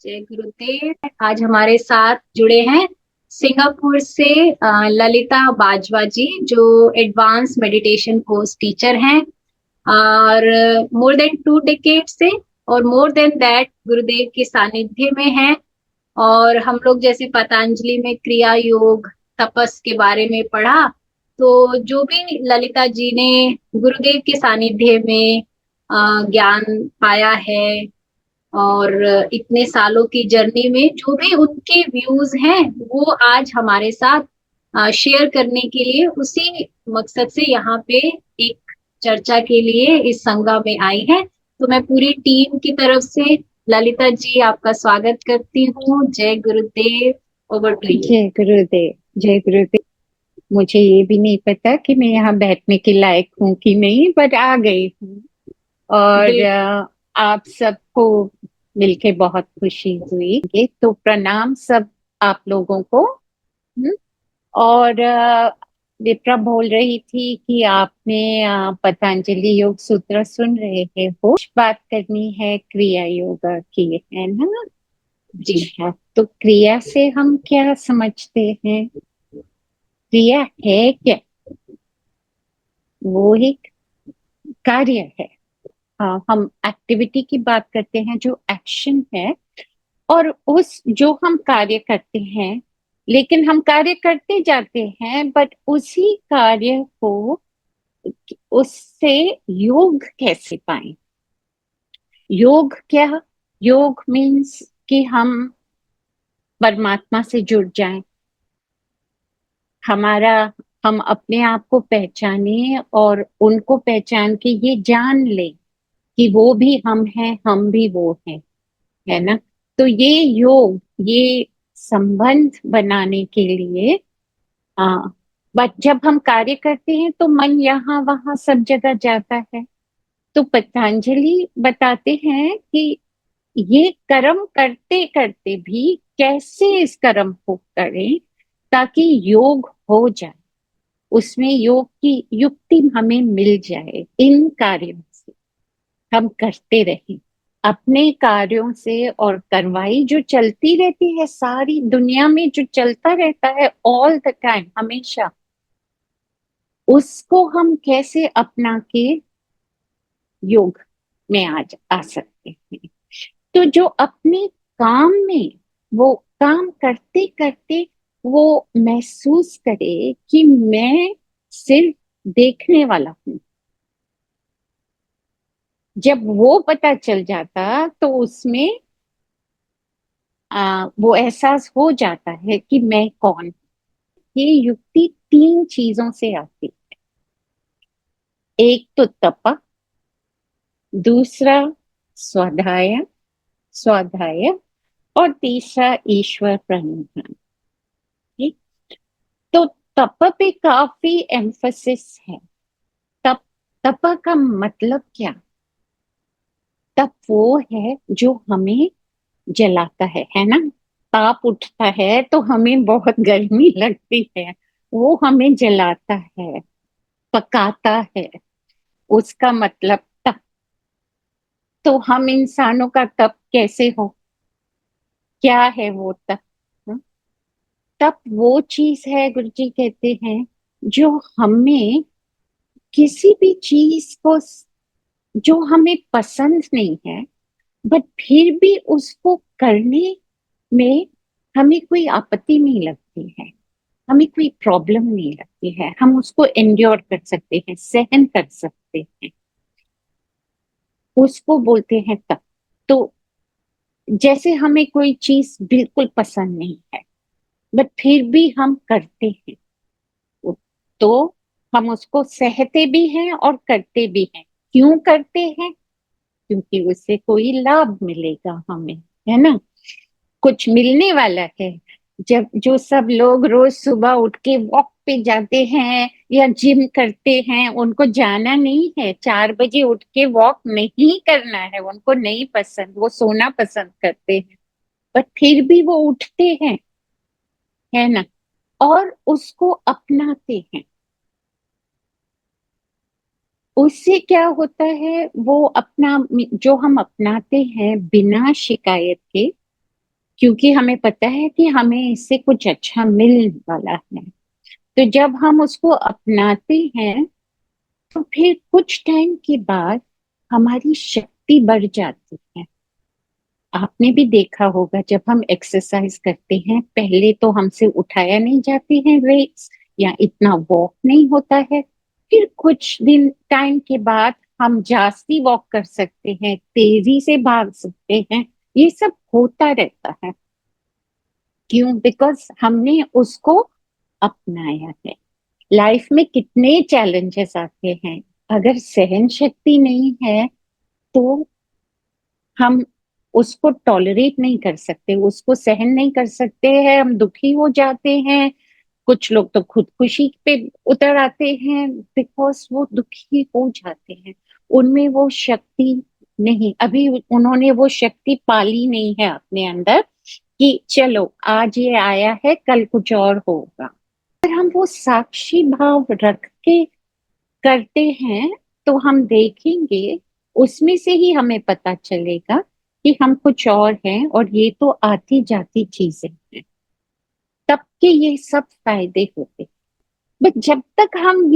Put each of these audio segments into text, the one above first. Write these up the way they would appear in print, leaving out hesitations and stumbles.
जय गुरुदेव। आज हमारे साथ जुड़े हैं सिंगापुर से ललिता बाजवा जी, जो एडवांस मेडिटेशन कोर्स टीचर हैं और मोर देन 2 डिकेड से और मोर देन दैट गुरुदेव के सानिध्य में हैं। और हम लोग जैसे पतंजलि में क्रिया योग तपस के बारे में पढ़ा, तो जो भी ललिता जी ने गुरुदेव के सानिध्य में ज्ञान पाया है और इतने सालों की जर्नी में जो भी उनके व्यूज हैं, वो आज हमारे साथ शेयर करने के लिए उसी मकसद से यहाँ पे एक चर्चा के लिए इस संगम में आई है। तो मैं पूरी टीम की तरफ से ललिता जी आपका स्वागत करती हूँ। जय गुरुदेव। Over to you. जय गुरुदेव। जय गुरुदेव। मुझे ये भी नहीं पता कि मैं यहाँ बैठने के लायक हूँ कि नहीं, बट आ गई हूँ। और बिल्कुल। आप सबको मिलके बहुत खुशी हुई। तो प्रणाम सब आप लोगों को। हम्म, और विप्रा बोल रही थी कि आपने पतंजलि योग सूत्र सुन रहे हैं। हो बात करनी है क्रिया योगा की, है ना? जी। अच्छा, तो क्रिया से हम क्या समझते हैं? क्रिया है क्या? वो एक कार्य है। हाँ, हम एक्टिविटी की बात करते हैं, जो एक्शन है। और उस जो हम कार्य करते हैं, लेकिन हम कार्य करते जाते हैं, बट उसी कार्य को उससे योग कैसे पाएं? योग क्या? योग मीन्स कि हम परमात्मा से जुड़ जाएं। हमारा हम अपने आप को पहचाने और उनको पहचान के ये जान ले कि वो भी हम हैं, हम भी वो हैं, है ना? तो ये योग, ये संबंध बनाने के लिए, हाँ। बट जब हम कार्य करते हैं तो मन यहाँ वहां सब जगह जाता है। तो पतंजलि बताते हैं कि ये कर्म करते करते भी कैसे इस कर्म को करें ताकि योग हो जाए, उसमें योग की युक्ति हमें मिल जाए। इन कार्यों से हम करते रहें, अपने कार्यों से। और करवाई जो चलती रहती है सारी दुनिया में, जो चलता रहता है ऑल द टाइम, हमेशा, उसको हम कैसे अपना के योग में आज आ सकते हैं। तो जो अपने काम में, वो काम करते करते वो महसूस करे कि मैं सिर्फ देखने वाला हूं। जब वो पता चल जाता तो उसमें वो एहसास हो जाता है कि मैं कौन हूं। ये युक्ति तीन चीजों से आती। एक तो तप, दूसरा स्वाध्याय, स्वाध्याय, और तीसरा ईश्वर प्रणिधान। ठीक? तो तप पे काफी एम्फसिस है। तप, तप का मतलब क्या? तप वो है जो हमें जलाता है ना? ताप उठता है तो हमें बहुत गर्मी लगती है, वो हमें जलाता है, पकाता है, उसका मतलब तप। तो हम इंसानों का तप कैसे हो? क्या है वो तप? हाँ? तप वो चीज है, गुरुजी कहते हैं, जो हमें किसी भी चीज को, जो हमें पसंद नहीं है, बट फिर भी उसको करने में हमें कोई आपत्ति नहीं लगती है, हमें कोई प्रॉब्लम नहीं लगती है, हम उसको एंड्योर कर सकते हैं, सहन कर सकते हैं, उसको बोलते हैं तप। तो जैसे हमें कोई चीज बिल्कुल पसंद नहीं है, बट फिर भी हम करते हैं, तो हम उसको सहते भी हैं और करते भी हैं। क्यों करते हैं? क्योंकि उससे कोई लाभ मिलेगा हमें, है ना? कुछ मिलने वाला है। जब जो सब लोग रोज सुबह उठ के वॉक पे जाते हैं या जिम करते हैं, उनको जाना नहीं है, 4 बजे उठ के वॉक नहीं करना है, उनको नहीं पसंद, वो सोना पसंद करते हैं, पर फिर भी वो उठते हैं, है ना? और उसको अपनाते हैं। उससे क्या होता है, वो अपना, जो हम अपनाते हैं बिना शिकायत के, क्योंकि हमें पता है कि हमें इससे कुछ अच्छा मिलने वाला है। तो जब हम उसको अपनाते हैं तो फिर कुछ टाइम के बाद हमारी शक्ति बढ़ जाती है। आपने भी देखा होगा जब हम एक्सरसाइज करते हैं, पहले तो हमसे उठाया नहीं जाते हैं वेट्स, या इतना वॉक नहीं होता है। फिर कुछ दिन टाइम के बाद हम जास्ती वॉक कर सकते हैं, तेजी से भाग सकते हैं। ये सब होता रहता है। क्यों? बिकॉज हमने उसको अपनाया है। लाइफ में कितने चैलेंजेस आते हैं, अगर सहन शक्ति नहीं है तो हम उसको टॉलरेट नहीं कर सकते, उसको सहन नहीं कर सकते हैं, हम दुखी हो जाते हैं। कुछ लोग तो खुदकुशी पे उतर आते हैं बिकॉज वो दुखी हो जाते हैं। उनमें वो शक्ति नहीं, अभी उन्होंने वो शक्ति पाली नहीं है अपने अंदर कि चलो आज ये आया है, कल कुछ और होगा। अगर हम वो साक्षी भाव रख के करते हैं तो हम देखेंगे, उसमें से ही हमें पता चलेगा कि हम कुछ और हैं और ये तो आती जाती चीजें हैं। तब के ये सब फायदे होते। बट जब तक हम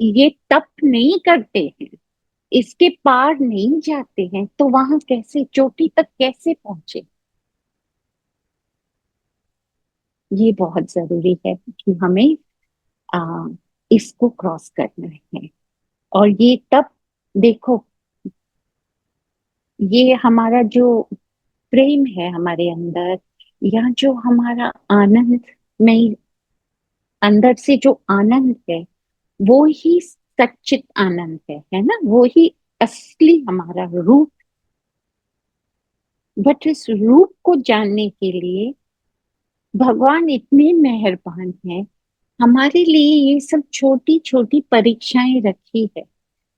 ये तप नहीं करते हैं, इसके पार नहीं जाते हैं, तो वहां कैसे, चोटी तक कैसे पहुंचे? ये बहुत जरूरी है कि हमें आ, इसको क्रॉस करना है। और ये तब देखो, ये हमारा जो प्रेम है हमारे अंदर, या जो हमारा आनंद में अंदर से जो आनंद है, वो ही सच्चित आनंद है ना, वो ही असली हमारा रूप। बट इस रूप को जानने के लिए भगवान इतने मेहरबान है, हमारे लिए ये सब छोटी छोटी परीक्षाएं रखी है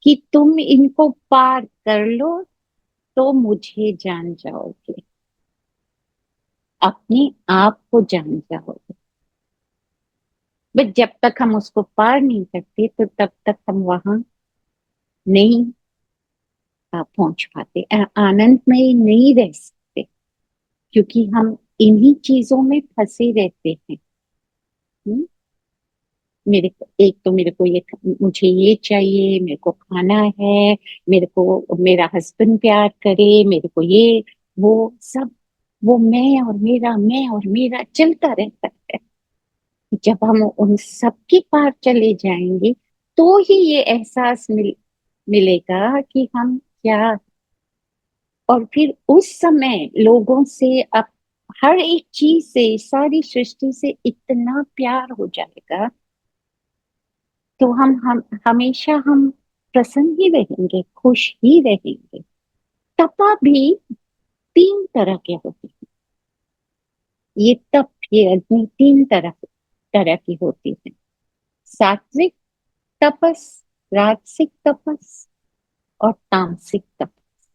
कि तुम इनको पार कर लो तो मुझे जान जाओगे, अपने आप को जान जाओगे। बट जब तक हम उसको पार नहीं करते तो तब तक हम वहां नहीं पहुंच पाते, आनंद में नहीं रह सकते, क्योंकि हम इन्हीं चीजों में फंसे रहते हैं। हम्म? मेरे को एक तो मेरे को ये, मुझे ये चाहिए, मेरे को खाना है, मेरे को मेरा हस्बैंड प्यार करे, मेरे को ये वो सब, वो मैं और मेरा चलता रहता है। जब हम उन सब के पार चले जाएंगे तो ही ये एहसास मिलेगा कि हम क्या। और फिर उस समय लोगों से, अब हर एक चीज से, सारी सृष्टि से इतना प्यार हो जाएगा, तो हम हमेशा हम प्रसन्न ही रहेंगे, खुश ही रहेंगे। तपा भी तीन तरह के होते हैं। ये तप, ये अग्नि तीन तरह तरह की होती है। सात्विक तपस, राजसिक तपस और तामसिक तपस।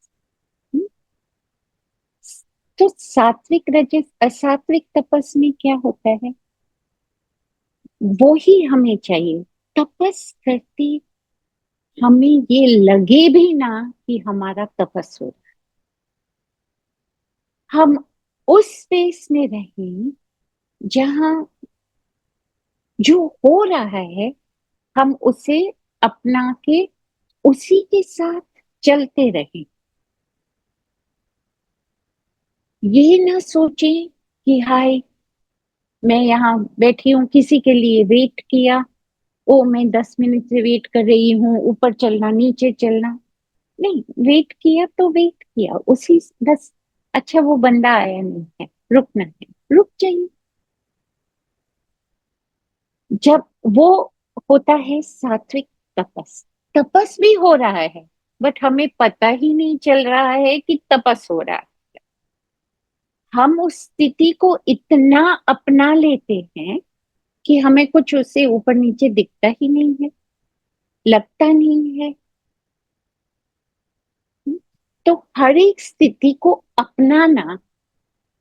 हम्म? तो सात्विक रजस असात्विक तपस में क्या होता है, वो ही हमें चाहिए। तपस करते हमें ये लगे भी ना कि हमारा तपस हो रहा है। हम उस स्पेस में रहें जहां जो हो रहा है हम उसे अपना के उसी के साथ चलते रहें। ये ना सोचे कि हाय, मैं यहाँ बैठी हूँ, किसी के लिए वेट किया, ओ मैं 10 मिनट से वेट कर रही हूँ, ऊपर चलना नीचे चलना। नहीं, वेट किया तो वेट किया उसी बस। अच्छा वो बंदा आया नहीं है, रुकना है, रुक जाइए। जब वो होता है सात्विक तपस, तपस भी हो रहा है बट हमें पता ही नहीं चल रहा है कि तपस हो रहा है। हम उस स्थिति को इतना अपना लेते हैं कि हमें कुछ उससे ऊपर नीचे दिखता ही नहीं है, लगता नहीं है। तो हर एक स्थिति को अपनाना,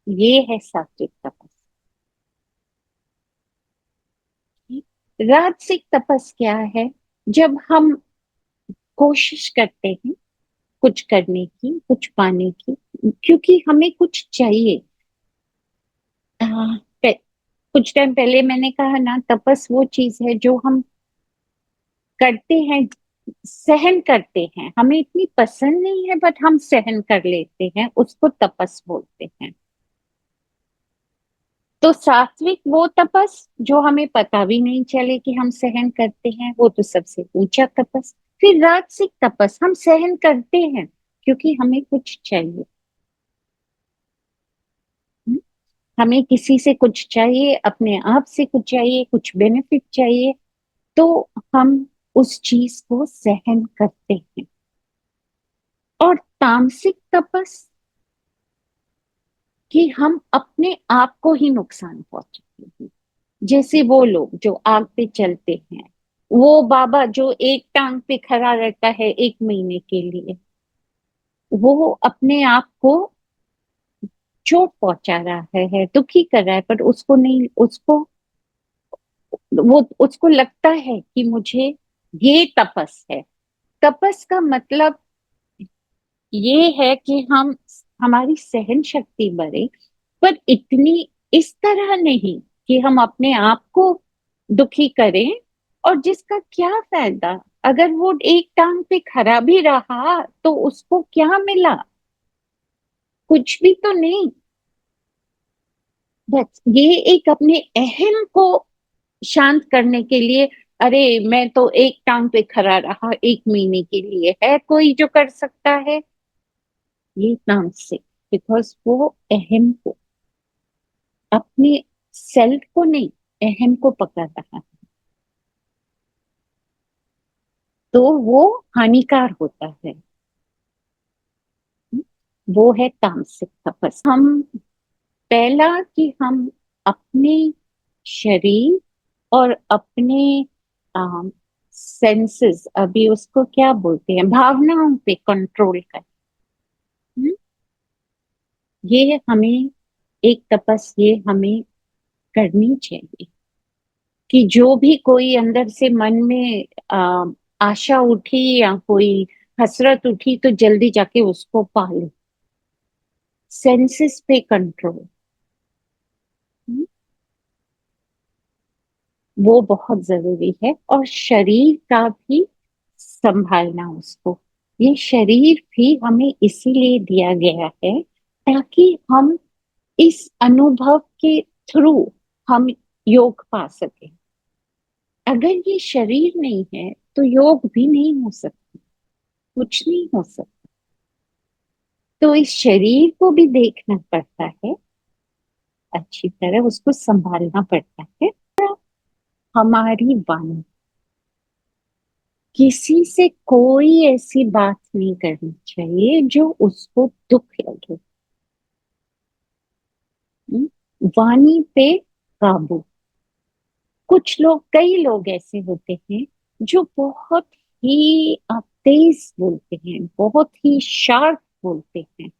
ये है सात्विक तपस। राजसिक तपस क्या है? जब हम कोशिश करते हैं कुछ करने की, कुछ पाने की, क्योंकि हमें कुछ चाहिए। आ, कुछ टाइम पहले मैंने कहा ना, तपस वो चीज है जो हम करते हैं, सहन करते हैं, हमें इतनी पसंद नहीं है बट हम सहन कर लेते हैं, उसको तपस बोलते हैं। तो सात्विक वो तपस जो हमें पता भी नहीं चले कि हम सहन करते हैं, वो तो सबसे ऊंचा तपस। फिर राजसिक तपस, हम सहन करते हैं क्योंकि हमें कुछ चाहिए। हम्म? हमें किसी से कुछ चाहिए, अपने आप से कुछ चाहिए, कुछ बेनिफिट चाहिए, तो हम उस चीज को सहन करते हैं। और तामसिक तपस, कि हम अपने आप को ही नुकसान पहुंचाते हैं। जैसे वो लोग जो आग पे चलते हैं, वो बाबा जो एक टांग पे खड़ा रहता है 1 महीने के लिए, वो अपने आप को चोट पहुंचा रहा है, दुखी कर रहा है, पर उसको नहीं, उसको वो उसको लगता है कि मुझे, ये तपस है। तपस का मतलब ये है कि हम, हमारी सहन शक्ति बढ़े, पर इतनी, इस तरह नहीं कि हम अपने आप को दुखी करें। और जिसका क्या फायदा, अगर वो एक टांग पे खड़ा भी रहा तो उसको क्या मिला? कुछ भी तो नहीं। बस ये एक अपने अहम को शांत करने के लिए, अरे मैं तो एक टांग पे खड़ा रहा 1 महीने के लिए, है कोई जो कर सकता है? ये नाम से, बिकॉज वो अहम को, अपने सेल्फ को नहीं, अहम को पकड़ रहा है, तो वो हानिकार होता है। वो है तामसिक तपस। हम, पहला कि हम अपने शरीर और अपने सेंसेस, अभी उसको क्या बोलते हैं, भावनाओं पे कंट्रोल करें। हम्म? ये हमें, एक तपस ये हमें करनी चाहिए, कि जो भी कोई अंदर से मन में आशा उठी या कोई हसरत उठी, तो जल्दी जाके उसको पाले। सेंसेस पे कंट्रोल, वो बहुत जरूरी है। और शरीर का भी संभालना उसको, ये शरीर भी हमें इसीलिए दिया गया है ताकि हम इस अनुभव के थ्रू हम योग पा सके। अगर ये शरीर नहीं है तो योग भी नहीं हो सकता, कुछ नहीं हो सकता। तो इस शरीर को भी देखना पड़ता है, अच्छी तरह उसको संभालना पड़ता है। हमारी वाणी, किसी से कोई ऐसी बात नहीं करनी चाहिए जो उसको दुख लगे। हम्म? वाणी पे काबू। कुछ लोग, कई लोग ऐसे होते हैं जो बहुत ही तेज बोलते हैं, बहुत ही शार्प बोलते हैं।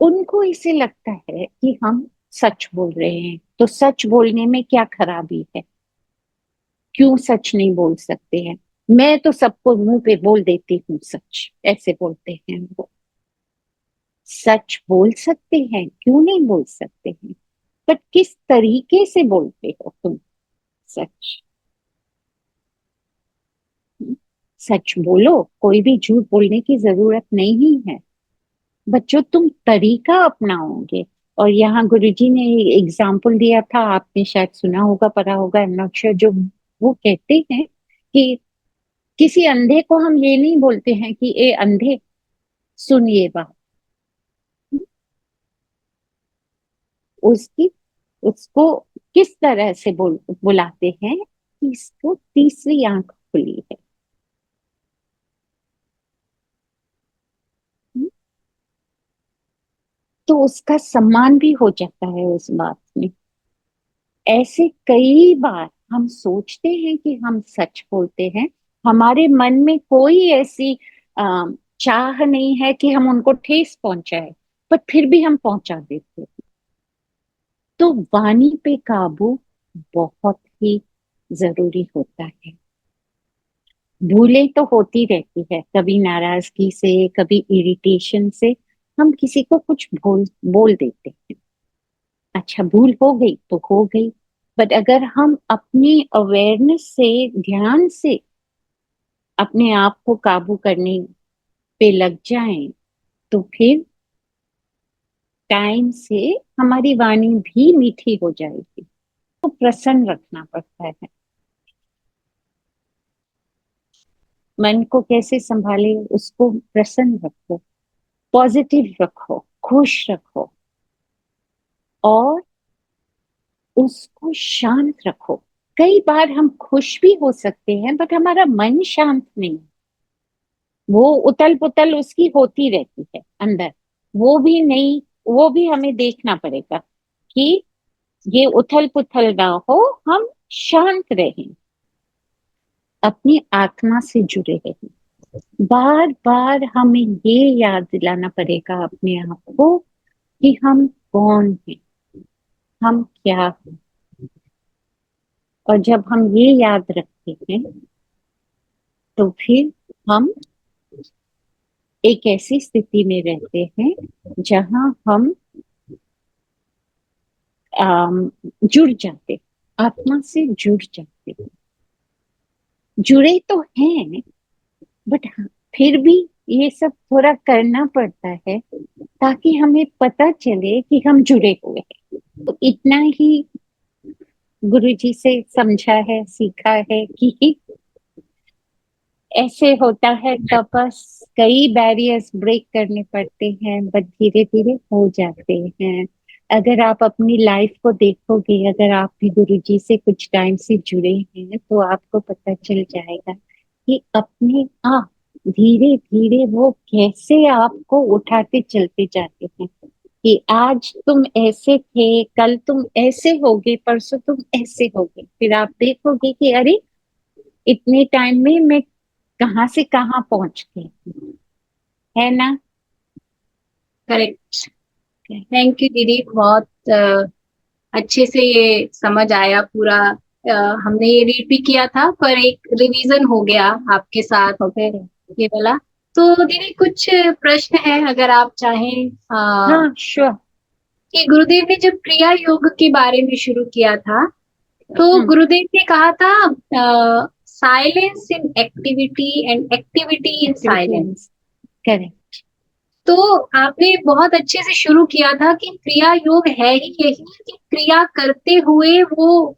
उनको इसे लगता है कि हम सच बोल रहे हैं, तो सच बोलने में क्या खराबी है, क्यों सच नहीं बोल सकते हैं? मैं तो सबको मुंह पे बोल देती हूँ सच, ऐसे बोलते हैं वो। सच बोल सकते हैं, क्यों नहीं बोल सकते हैं, बट किस तरीके से बोलते हो तुम सच? सच बोलो, कोई भी झूठ बोलने की जरूरत नहीं है, बट जो तुम तरीका अपनाओगे। और यहाँ गुरुजी ने एग्जाम्पल दिया था, आपने शायद सुना होगा, पढ़ा होगा, आई एम नॉट श्योर, जो वो कहते हैं कि किसी अंधे को हम ये नहीं बोलते हैं कि ए अंधे, सुन ये बात। उसकी, उसको किस तरह से बुलाते हैं कि इसको तीसरी आंख खुली है। तो उसका सम्मान भी हो जाता है उस बात में। ऐसे कई बार हम सोचते हैं कि हम सच बोलते हैं, हमारे मन में कोई ऐसी आ, चाह नहीं है कि हम उनको ठेस पहुंचाए, पर फिर भी हम पहुंचा देते हैं। तो वाणी पे काबू बहुत ही जरूरी होता है। भूलें तो होती रहती है, कभी नाराजगी से, कभी इरिटेशन से, हम किसी को कुछ बोल बोल देते हैं, अच्छा भूल हो गई तो हो गई, बट अगर हम अपनी अवेयरनेस से, ध्यान से अपने आप को काबू करने पे लग जाएं, तो फिर टाइम से हमारी वाणी भी मीठी हो जाएगी। तो प्रसन्न रखना पड़ता है। मन को कैसे संभाले, उसको प्रसन्न रखो, पॉजिटिव रखो, खुश रखो, और उसको शांत रखो। कई बार हम खुश भी हो सकते हैं बट हमारा मन शांत नहीं, वो उतल पुतल उसकी होती रहती है अंदर। वो भी नहीं, वो भी हमें देखना पड़ेगा कि ये उथल पुथल ना हो, हम शांत रहें, अपनी आत्मा से जुड़े रहें। बार बार हमें ये याद दिलाना पड़ेगा अपने आप को कि हम कौन हैं, हम क्या हैं। और जब हम ये याद रखते हैं तो फिर हम एक ऐसी स्थिति में रहते हैं जहां हम जुड़ जाते, आत्मा से जुड़ जाते। जुड़े तो हैं बट फिर भी ये सब थोड़ा करना पड़ता है ताकि हमें पता चले कि हम जुड़े हुए हैं। तो इतना ही गुरुजी से समझा है, सीखा है कि ऐसे होता है तपस, कई बैरियर्स ब्रेक करने पड़ते हैं बट धीरे धीरे हो जाते हैं। अगर आप अपनी लाइफ को देखोगे, अगर आप भी गुरुजी से कुछ टाइम से जुड़े हैं तो आपको पता चल जाएगा कि अपने आप धीरे धीरे वो कैसे आपको उठाते चलते जाते हैं कि आज तुम ऐसे थे, कल तुम ऐसे होगे, परसों तुम ऐसे होगे, फिर आप देखोगे कि अरे इतने टाइम में मैं कहाँ से कहाँ पहुंच गई, है ना। करेक्ट। थैंक यू दीदी, बहुत अच्छे से ये समझ आया पूरा। हमने ये रीड भी किया था पर एक रिवीजन हो गया आपके साथ ओके। ये वाला। तो दीदी कुछ प्रश्न है अगर आप चाहें। हाँ श्योर। कि गुरुदेव ने जब क्रिया योग के बारे में शुरू किया था तो हम्म। गुरुदेव ने कहा था silence in activity and activity in silence. Activities. Correct. तो आपने बहुत अच्छे से शुरू किया था कि क्रिया योग है ही यही कि क्रिया करते हुए वो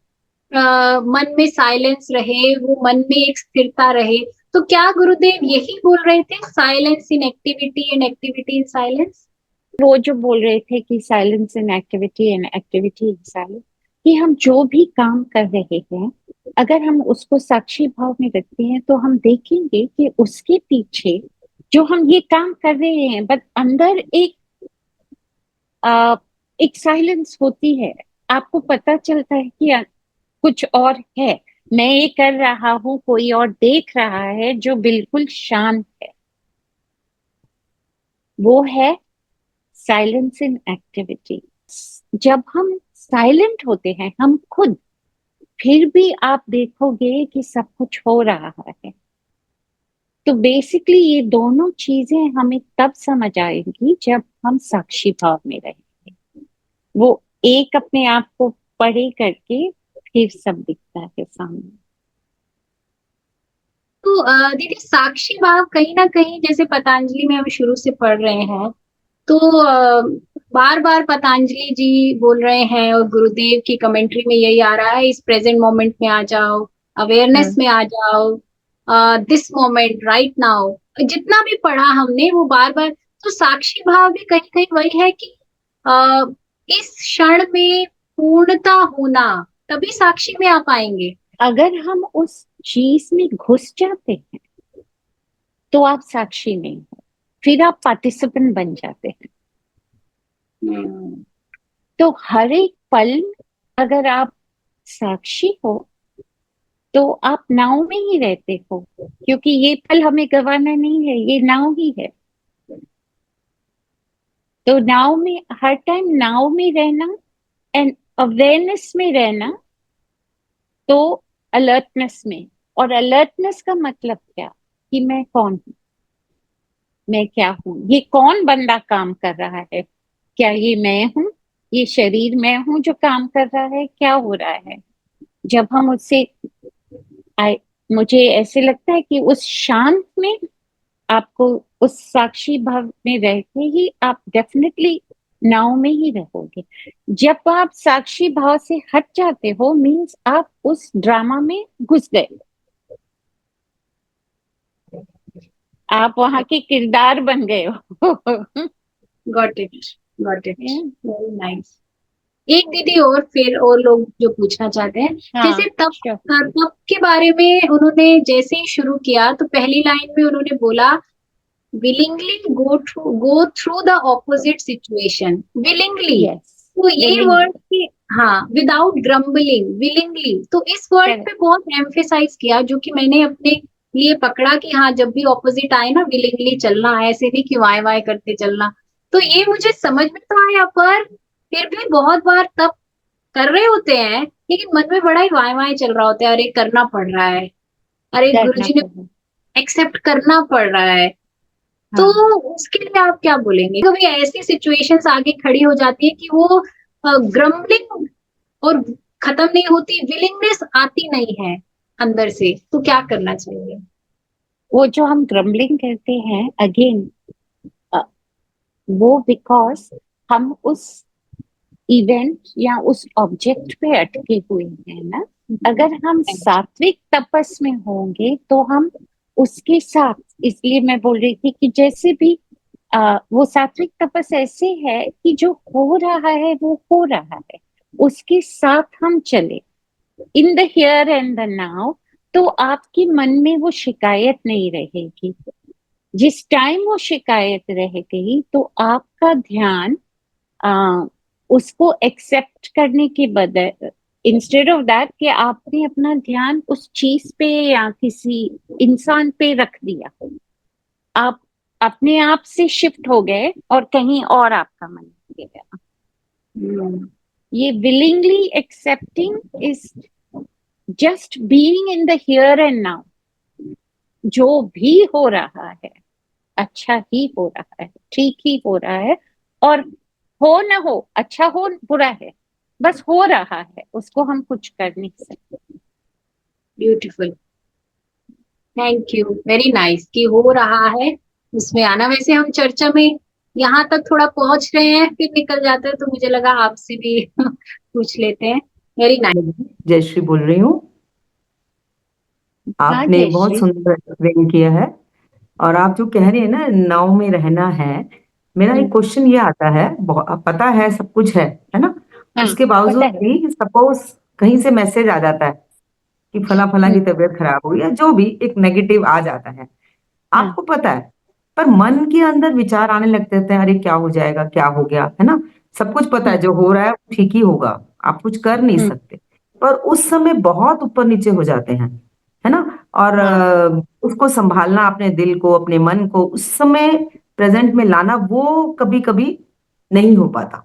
मन में साइलेंस रहे, वो मन में एक स्थिरता रहे। तो क्या गुरुदेव यही बोल रहे थे, silence in activity and activity in silence? वो जो बोल रहे थे कि silence in activity and activity in silence, कि हम जो भी काम कर रहे हैं अगर हम उसको साक्षी भाव में रखते हैं तो हम देखेंगे कि उसके पीछे जो हम ये काम कर रहे हैं बट अंदर आ, एक साइलेंस होती है। आपको पता चलता है कि कुछ और है, मैं ये कर रहा हूँ, कोई और देख रहा है जो बिल्कुल शांत है। वो है साइलेंस इन एक्टिविटी। जब हम साइलेंट होते हैं हम खुद, फिर भी आप देखोगे कि सब कुछ हो रहा है। तो बेसिकली ये दोनों चीजें हमें तब समझ आएंगी जब हम साक्षी भाव में रहेंगे। वो एक अपने आप को पढ़े करके फिर सब दिखता है सामने। तो दीदी साक्षी भाव कहीं ना कहीं जैसे पतंजलि में हम शुरू से पढ़ रहे हैं तो बार बार पतंजलि जी बोल रहे हैं और गुरुदेव की कमेंट्री में यही आ रहा है, इस प्रेजेंट मोमेंट में आ जाओ, अवेयरनेस हम्म। में आ जाओ, दिस मोमेंट राइट नाउ। जितना भी पढ़ा हमने वो बार बार। तो साक्षी भाव भी कहीं कहीं वही है कि अ, इस क्षण में पूर्णता होना, तभी साक्षी में आ पाएंगे। अगर हम उस चीज में घुस जाते हैं तो आप साक्षी नहीं हो, फिर आप पार्टिसिपेंट बन जाते हैं। हम्म। तो हर एक पल अगर आप साक्षी हो तो आप नाव में ही रहते हो, क्योंकि ये पल हमें गंवाना नहीं है, ये नाव ही है। तो नाव में हर टाइम नाव में रहना एंड अवेयरनेस में रहना, तो अलर्टनेस में। और अलर्टनेस का मतलब क्या, कि मैं कौन हूं। मैं क्या हूँ, ये कौन बंदा काम कर रहा है, क्या ये मैं हूँ, ये शरीर मैं हूँ जो काम कर रहा है, क्या हो रहा है। जब हम उससे आए, मुझे ऐसे लगता है कि उस शांत में आपको, उस साक्षी भाव में रहते ही आप डेफिनेटली नाव में ही रहोगे। जब आप साक्षी भाव से हट जाते हो मीन्स आप उस ड्रामा में घुस गए, आप वहां के किरदार बन गए हो। Got it, got it, very nice. एक दीदी और फिर और लोग जो पूछना चाहते हैं, हाँ जैसे तप, sure. तप के बारे में उन्होंने जैसे ही शुरू किया तो पहली लाइन में उन्होंने बोला willingly go through the opposite situation, willingly। Yes, तो ये willingly, वर्ड की, हाँ, विदाउट ग्रम्बलिंग, willingly, तो इस वर्ड correct, पे बहुत एम्फेसाइज किया, जो कि मैंने अपने लिए पकड़ा कि हाँ, जब भी ऑपोजिट आए ना, willingly चलना है, ऐसे नहीं कि वाय वाय करते चलना। तो ये मुझे समझ में तो आया, पर फिर भी बहुत बार तब कर रहे होते हैं लेकिन मन में बड़ा ही वाय वाय चल रहा होता है, अरे करना पड़ रहा है, अरे करना गुरुजी ने पड़ेगा। एक्सेप्ट करना पड़ रहा है। तो हाँ, उसके लिए आप क्या बोलेंगे? कभी ऐसी सिचुएशंस आगे खड़ी हो जाती है कि वो ग्रम्बलिंग और खत्म नहीं होती, विलिंगनेस आती नहीं है अंदर से, तो क्या करना चाहिए? वो जो हम ग्रम्बलिंग करते हैं अगेन, वो बिकॉज हम उस इवेंट या उस ऑब्जेक्ट पे अटके हुए हैं ना। अगर हम सात्विक तपस में होंगे तो हम उसके साथ, इसलिए मैं बोल रही थी कि जैसे भी वो सात्विक तपस ऐसे है कि जो हो रहा है वो हो रहा है, उसके साथ हम चले in the here and the now. तो आपके मन में वो शिकायत नहीं रहेगी। जिस टाइम वो शिकायत रह गई तो आपका ध्यान आ, उसको एक्सेप्ट करने के बदले, इंस्टेड ऑफ दैट कि आपने अपना ध्यान उस चीज पे या किसी इंसान पे रख दिया, आप अपने आप से शिफ्ट हो गए और कहीं और आपका मन गया। हम्म, ये willingly accepting is just being in the here and now. जो भी हो रहा है अच्छा ही हो रहा है, ठीक ही हो रहा है, और हो ना हो, अच्छा हो बुरा है, बस हो रहा है, उसको हम कुछ कर नहीं सकते। Beautiful, thank you, very nice कि हो रहा है उसमें आना। वैसे हम चर्चा में यहाँ तक थोड़ा पहुंच रहे हैं फिर निकल जाते हैं, तो मुझे लगा आपसे भी पूछ लेते हैं। Very nice. जयश्री बोल रही हूँ। हाँ आपने बहुत जयश्री। सुंदर एक्सप्लेन किया है। और आप जो कह रही है ना नाव में रहना है, मेरा एक हम्म, क्वेश्चन ये आता है, पता है सब कुछ है ना, हाँ उसके पता बावजूद है। भी सपोज कहीं से मैसेज आ जाता है कि फला फला की हम्म, तबीयत खराब हुई या जो भी एक नेगेटिव आ जाता है, हाँ। आपको पता है, पर मन के अंदर विचार आने लगते थे, अरे क्या हो जाएगा, क्या हो गया, है ना। सब कुछ पता है, हम्म, जो हो रहा है वो ठीक ही होगा, आप कुछ कर नहीं हम्म, सकते, पर उस समय बहुत ऊपर नीचे हो जाते हैं, है ना। और हाँ उसको संभालना, अपने दिल को, अपने मन को उस समय प्रेजेंट में लाना, वो कभी कभी नहीं हो पाता।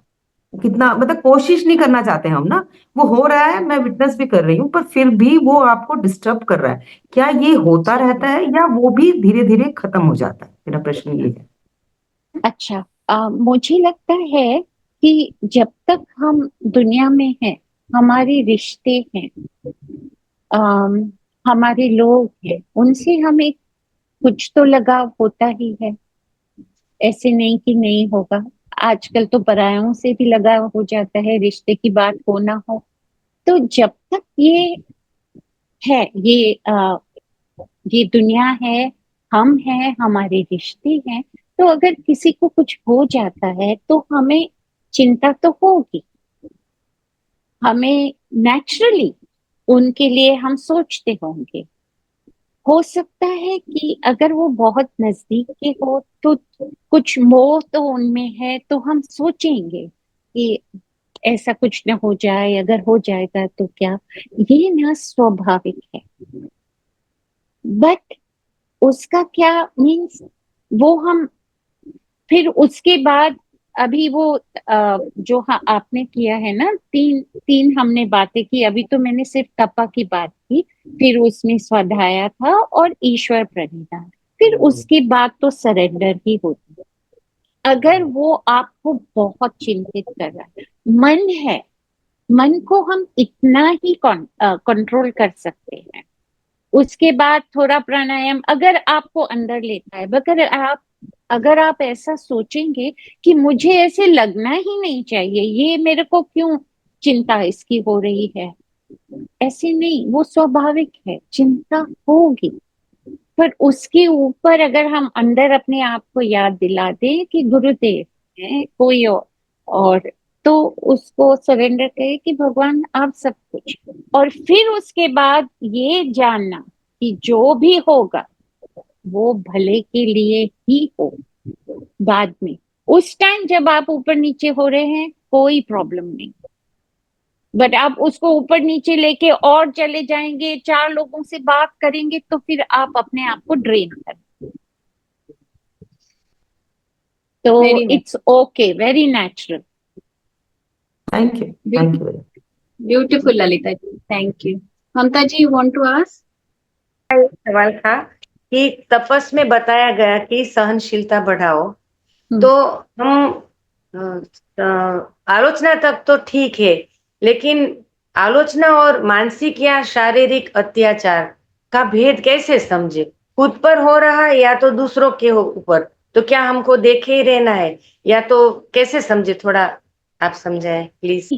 कितना मतलब कोशिश नहीं करना चाहते हम ना, वो हो रहा है, मैं विटनेस भी कर रही हूँ, पर फिर भी वो आपको डिस्टर्ब कर रहा है। क्या ये होता रहता है या वो भी धीरे धीरे खत्म हो जाता है? मेरा प्रश्न ये है। अच्छा। मुझे लगता है कि जब तक हम दुनिया में हैं, हमारे रिश्ते हैं, अम, हमारे लोग हैं, उनसे हमें कुछ तो लगाव होता ही है। ऐसे नहीं कि नहीं होगा। आजकल तो परायों से भी लगाव हो जाता है, रिश्ते की बात हो ना हो। तो जब तक ये है, ये दुनिया है, हम हैं, हमारे रिश्ते हैं, तो अगर किसी को कुछ हो जाता है तो हमें चिंता तो होगी। हमें नेचुरली उनके लिए हम सोचते होंगे। हो सकता है कि अगर वो बहुत नजदीक के हो तो कुछ मोह तो उनमें है, तो हम सोचेंगे कि ऐसा कुछ न हो जाए, अगर हो जाएगा तो क्या। ये ना स्वाभाविक है। बट उसका क्या मीन्स, वो हम फिर उसके बाद, अभी वो जो हाँ आपने किया है ना, तीन तीन हमने बातें की, अभी तो मैंने सिर्फ तपा की बात की, फिर उसमें स्वाध्याय था और ईश्वर प्रणिधान। फिर उसके बाद तो सरेंडर ही होता है। अगर वो आपको बहुत चिंतित कर रहा है, मन है, मन को हम इतना ही कंट्रोल कर सकते हैं। उसके बाद थोड़ा प्राणायाम अगर आपको अंदर लेता है, अगर आप ऐसा सोचेंगे कि मुझे ऐसे लगना ही नहीं चाहिए, ये मेरे को क्यों चिंता इसकी हो रही है, ऐसे नहीं, वो स्वाभाविक है, चिंता होगी। पर उसके ऊपर अगर हम अंदर अपने आप को याद दिला दें कि गुरुदेव है कोई और तो उसको सरेंडर करें कि भगवान आप सब कुछ, और फिर उसके बाद ये जानना कि जो भी होगा वो भले के लिए ही हो। बाद में उस टाइम जब आप ऊपर नीचे हो रहे हैं कोई प्रॉब्लम नहीं, बट आप उसको ऊपर नीचे लेके और चले जाएंगे, चार लोगों से बात करेंगे, तो फिर आप अपने आप को ड्रेन कर, तो very nice, it's okay, very natural. Thank you, thank you very much. Beautiful Lalita ji, thank you. Mamta ji, you want to ask? सवाल था कि तपस में बताया गया कि सहनशीलता बढ़ाओ, तो हम आलोचना तक तो ठीक है, लेकिन आलोचना और मानसिक या शारीरिक अत्याचार का भेद कैसे समझे? खुद पर हो रहा है या तो दूसरों के ऊपर, तो क्या हमको देखे ही रहना है या तो कैसे समझे? थोड़ा आप समझाएं प्लीज।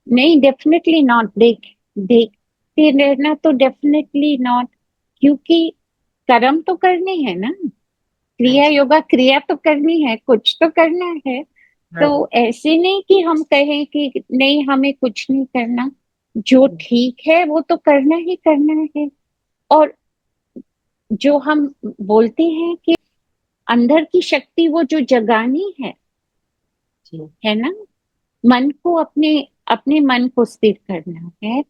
नहीं, डेफिनेटली नॉट। देखते रहना तो डेफिनेटली नॉट, क्योंकि कर्म तो करने हैं ना, हाँ क्रिया जी, योगा क्रिया तो करनी है, कुछ तो करना है। हाँ तो जी, ऐसे नहीं कि हम कहें कि नहीं हमें कुछ नहीं करना, जो ठीक है वो तो करना ही करना है। और जो हम बोलते हैं कि अंदर की शक्ति वो जो जगानी जी, है ना, मन को अपने अपने मन को स्थिर करना है,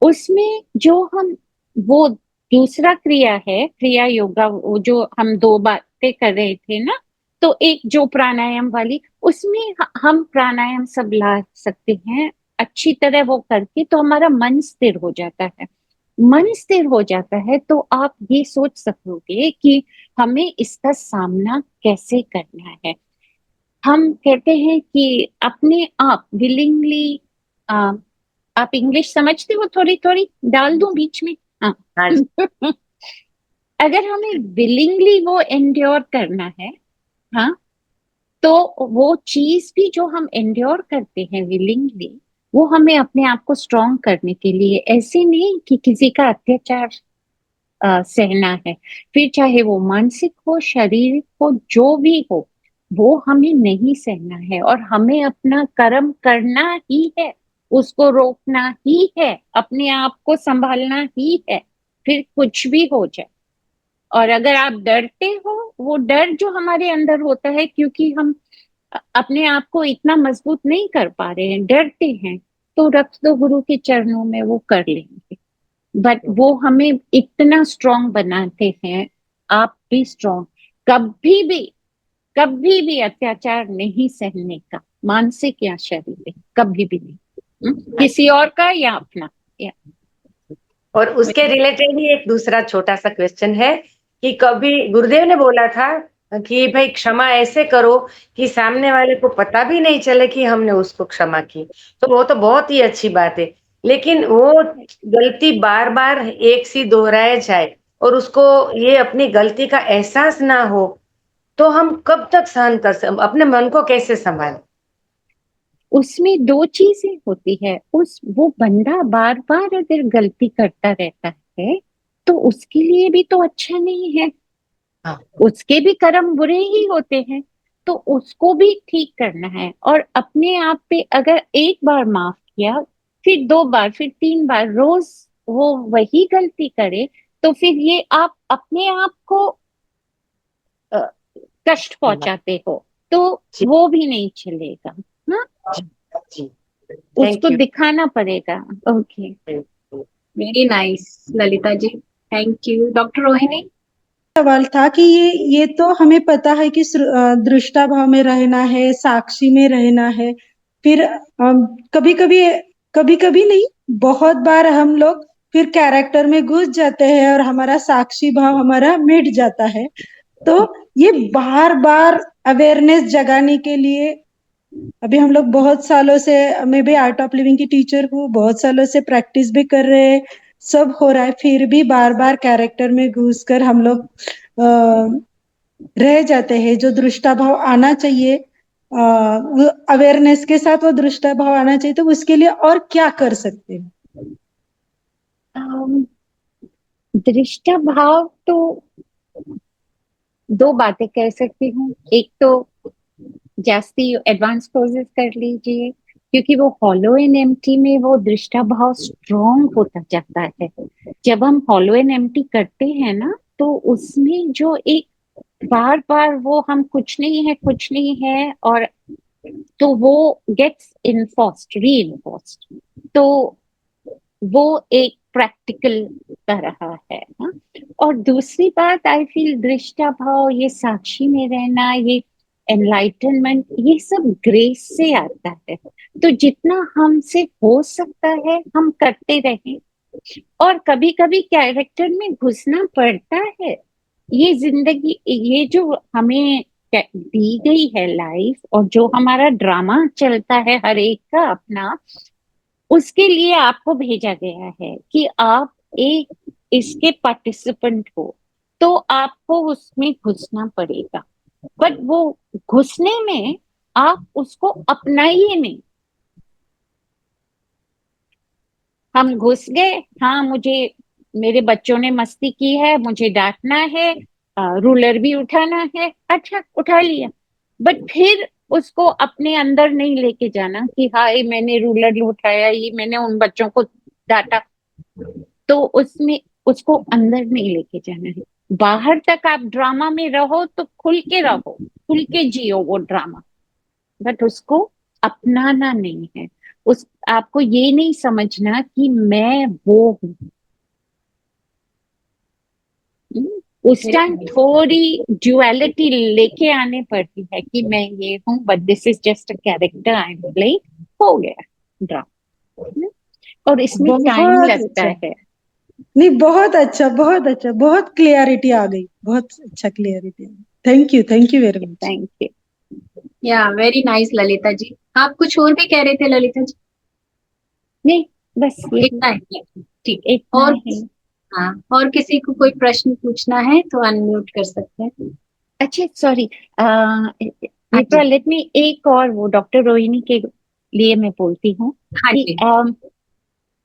उसमें जो हम वो दूसरा क्रिया है, क्रिया योगा, वो जो हम दो बातें कर रहे थे ना, तो एक जो प्राणायाम वाली, उसमें हम प्राणायाम सब ला सकते हैं अच्छी तरह वो करके, तो हमारा मन स्थिर हो जाता है। मन स्थिर हो जाता है तो आप ये सोच सकोगे कि हमें इसका सामना कैसे करना है। हम कहते हैं कि अपने आप विलिंगली, आप इंग्लिश समझते हो, थोड़ी थोड़ी डाल दूं बीच में? हाँ। हाँ जी, अगर हमें विलिंगली वो एंड्योर करना है, हाँ, तो वो चीज भी जो हम एंड्योर करते हैं विलिंगली, वो हमें अपने आप को स्ट्रॉन्ग करने के लिए, ऐसे नहीं कि किसी का अत्याचार सहना है, फिर चाहे वो मानसिक हो, शारीरिक हो, जो भी हो, वो हमें नहीं सहना है, और हमें अपना कर्म करना ही है, उसको रोकना ही है, अपने आप को संभालना ही है, फिर कुछ भी हो जाए। और अगर आप डरते हो, वो डर जो हमारे अंदर होता है क्योंकि हम अपने आप को इतना मजबूत नहीं कर पा रहे हैं, डरते हैं, तो रख दो गुरु के चरणों में, वो कर लेंगे। बट वो हमें इतना स्ट्रांग बनाते हैं। आप भी स्ट्रांग, कभी भी कभी भी अत्याचार नहीं सहने का, मानसिक या शारीरिक, कभी भी नहीं। किसी और का या अपना, या और उसके रिलेटेड ही एक दूसरा छोटा सा क्वेश्चन है कि कभी गुरुदेव ने बोला था कि भाई क्षमा ऐसे करो कि सामने वाले को पता भी नहीं चले कि हमने उसको क्षमा की, तो वो तो बहुत ही अच्छी बात है। लेकिन वो गलती बार बार एक सी दोहराए जाए और उसको ये अपनी गलती का एहसास ना हो, तो हम कब तक सहन कर सकते? अपने मन को कैसे संभालें? उसमें दो चीजें होती है, वो बंदा बार बार अगर गलती करता रहता है तो उसके लिए भी तो अच्छा नहीं है, हाँ, उसके भी कर्म बुरे ही होते हैं, तो उसको भी ठीक करना है। और अपने आप पे अगर एक बार माफ किया, फिर दो बार, फिर तीन बार, रोज वो वही गलती करे, तो फिर ये आप अपने आप को अ, कष्ट पहुंचाते हो, तो जी, वो भी नहीं चलेगा। हाँ, जी, जी, उसको थैंक यू। दिखाना पड़ेगा। Okay. Very nice Lalita ji, thank you. Doctor Rohini? सवाल था कि ये तो हमें पता है कि दृष्टा भाव में रहना है, साक्षी में रहना है। फिर कभी कभी, कभी कभी नहीं, बहुत बार हम लोग फिर कैरेक्टर में घुस जाते हैं और हमारा साक्षी भाव हमारा मिट जाता है। तो ये बार बार अवेयरनेस जगाने के लिए अभी हम लोग बहुत सालों से, मैं भी आर्ट ऑफ लिविंग की टीचर हूँ, बहुत सालों से प्रैक्टिस भी कर रहे हैं, सब हो रहा है, फिर भी बार बार कैरेक्टर में घुसकर हम लोग रह जाते हैं। जो दृष्टा भाव आना चाहिए, वो अवेयरनेस के साथ वो दृष्टा भाव आना चाहिए, तो उसके लिए और क्या कर सकते हैं? दृष्टा भाव तो दो बातें कह सकती हूँ। एक तो जास्ती एडवांस कोर्सेज कर लीजिए, क्योंकि वो हॉलो एंड एम्प्टी में वो दृष्टा भाव स्ट्रॉन्ग होता जाता है। जब हम हॉलो एंड एम्प्टी करते हैं ना, तो उसमें जो एक बार बार वो हम कुछ नहीं है कुछ नहीं है, और तो वो गेट्स इन्फोर्स्ड, री इन्फोर्स्ड, तो वो एक प्रैक्टिकल तरह है ना। और दूसरी बात, आई फील दृष्टा भाव, ये साक्षी में रहना, ये एनलाइटनमेंट, ये सब ग्रेस से आता है। तो जितना हमसे हो सकता है हम करते रहें, और कभी कभी कैरेक्टर में घुसना पड़ता है। ये जिंदगी, ये जो हमें दी गई है लाइफ, और जो हमारा ड्रामा चलता है हर एक का अपना, उसके लिए आपको भेजा गया है कि आप एक इसके पार्टिसिपेंट हो, तो आपको उसमें घुसना पड़ेगा। बट वो घुसने में आप उसको अपनाइए नहीं। हम घुस गए, हाँ मुझे, मेरे बच्चों ने मस्ती की है, मुझे डांटना है, रूलर भी उठाना है, अच्छा उठा लिया। बट फिर उसको अपने अंदर नहीं लेके जाना कि हाय मैंने रूलर उठाया, ये मैंने उन बच्चों को डांटा। तो उसमें उसको अंदर नहीं लेके जाना है। बाहर तक आप ड्रामा में रहो तो खुल के रहो, खुल के जियो वो ड्रामा, बट उसको अपनाना नहीं है। उस आपको ये नहीं समझना कि मैं वो हूँ। उस टाइम थोड़ी ड्युअलिटी लेके आने पड़ती है कि मैं ये हूँ, but this is just a character I am playing, हो गया ड्रामा। और इसमें टाइम बहुत लगता अच्छा, है। नहीं बहुत अच्छा, बहुत अच्छा, बहुत क्लियरिटी आ गई, बहुत अच्छा क्लियरिटी आ गई। Thank you very much. Thank you. या वेरी नाइस ललिता जी। आप कुछ और भी कह रहे थे ललिता जी? नहीं, बस यही, इतना है, ठीक। इतना और ही। हाँ, और किसी को कोई प्रश्न पूछना है तो अनम्यूट कर सकते हैं। अच्छा सॉरी, हाँ विप्रा, जी, लेट मी एक और वो डॉक्टर रोहिणी के लिए मैं बोलती हूँ हाँ कि जी।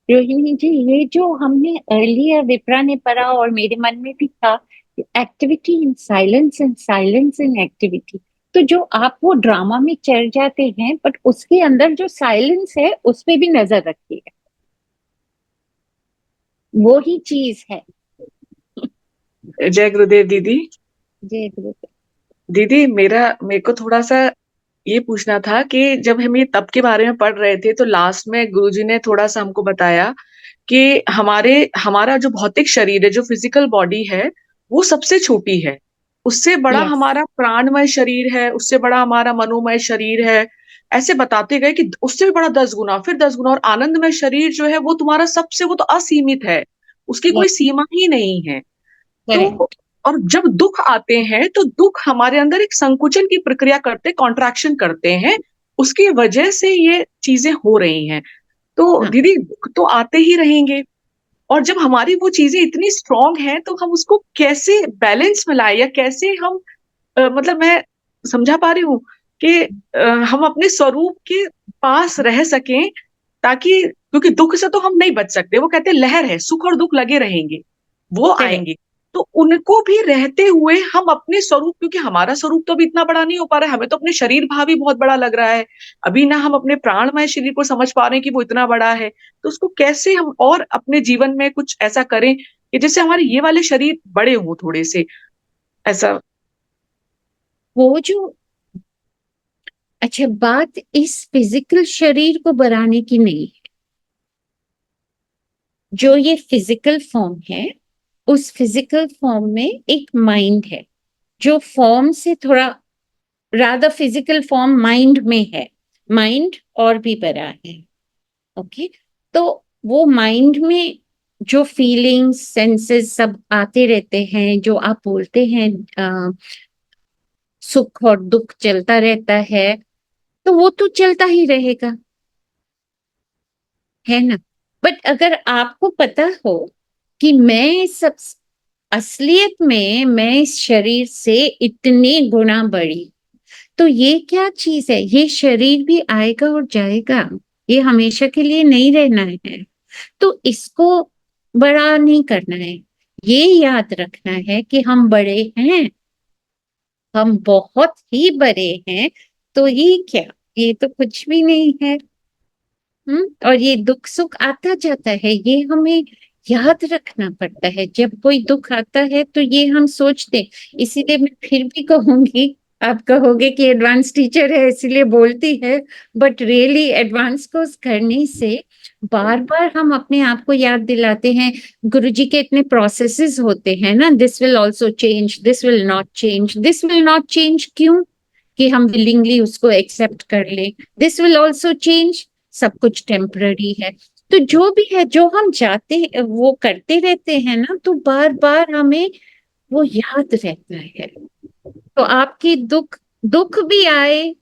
रोहिणी जी, ये जो हमने अर्लियर विप्रा ने पढ़ा और मेरे मन में भी था, activity in silence and silence in activity, तो जो आप वो ड्रामा में चढ़ जाते हैं, बट उसके अंदर जो साइलेंस है उस पे भी नजर रखिए, वो ही चीज है। जय गुरुदेव दीदी। जी गुरु। दीदी मेरे को थोड़ा सा ये पूछना था कि जब हम ये तप के बारे में पढ़ रहे थे तो लास्ट में गुरुजी ने थोड़ा सा हमको बताया कि हमारा जो भौतिक शरीर है, जो फिजिकल बॉडी है, वो सबसे छोटी है। उससे बड़ा यस, हमारा प्राणमय शरीर है, उससे बड़ा हमारा मनोमय शरीर है। ऐसे बताते गए कि उससे भी बड़ा 10 गुना, फिर 10 गुना, और आनंदमय शरीर जो है वो तुम्हारा सबसे, वो तो असीमित है, उसकी कोई यस, सीमा ही नहीं है। तो करेक्ट। और जब दुख आते हैं तो दुख हमारे अंदर एक संकुचन की प्रक्रिया करते, कॉन्ट्रैक्शन करते हैं, उसकी वजह से ये चीजें हो रही हैं। तो हाँ, दीदी दुख तो आते ही रहेंगे, और जब हमारी वो चीजें इतनी स्ट्रांग हैं तो हम उसको कैसे बैलेंस में लाए, या कैसे हम मतलब मैं समझा पा रही हूँ कि हम अपने स्वरूप के पास रह सकें, ताकि, क्योंकि दुख से तो हम नहीं बच सकते, वो कहते हैं लहर है, सुख और दुख लगे रहेंगे, वो करेक्ट। आएंगे। तो उनको भी रहते हुए हम अपने स्वरूप, क्योंकि हमारा स्वरूप तो अभी इतना बड़ा नहीं हो पा रहा है, हमें तो अपने शरीर भाव ही बहुत बड़ा लग रहा है, अभी ना हम अपने प्राणमय शरीर को समझ पा रहे हैं कि वो इतना बड़ा है। तो उसको कैसे हम और अपने जीवन में कुछ ऐसा करें कि जिससे हमारे ये वाले शरीर बड़े हों थोड़े से, ऐसा। वो जो, अच्छा, बात इस फिजिकल शरीर को बढ़ाने की नहीं है। जो ये फिजिकल फॉर्म है, उस फिजिकल फॉर्म में एक माइंड है, जो फॉर्म से थोड़ा, रादर फिजिकल फॉर्म माइंड में है, माइंड और भी बड़ा है। ओके, तो वो माइंड में जो फीलिंग्स सेंसेस सब आते रहते हैं, जो आप बोलते हैं सुख और दुख चलता रहता है, तो वो तो चलता ही रहेगा, है ना। बट अगर आपको पता हो कि मैं सब असलियत में मैं इस शरीर से इतने गुना बड़ी, तो ये क्या चीज है, ये शरीर भी आएगा और जाएगा, ये हमेशा के लिए नहीं रहना है। तो इसको बड़ा नहीं करना है, ये याद रखना है कि हम बड़े हैं, हम बहुत ही बड़े हैं। तो ये क्या, ये तो कुछ भी नहीं है। और ये दुख सुख आता जाता है, ये हमें याद रखना पड़ता है। जब कोई दुख आता है तो ये हम सोचते, इसीलिए मैं फिर भी कहूंगी, आप कहोगे कि एडवांस टीचर है इसीलिए बोलती है, बट रियली एडवांस कोर्स करने से बार बार हम अपने आप को याद दिलाते हैं। गुरुजी के इतने प्रोसेसेस होते हैं ना, this will also change, this will not change, this will not change, क्यों? कि हम विलिंगली उसको एक्सेप्ट कर ले। दिस विल ऑल्सो चेंज, सब कुछ टेम्पररी है। तो जो भी है, जो हम चाहते वो करते रहते हैं ना, तो बार बार हमें वो याद रहता है। तो आपकी दुख दुख भी आए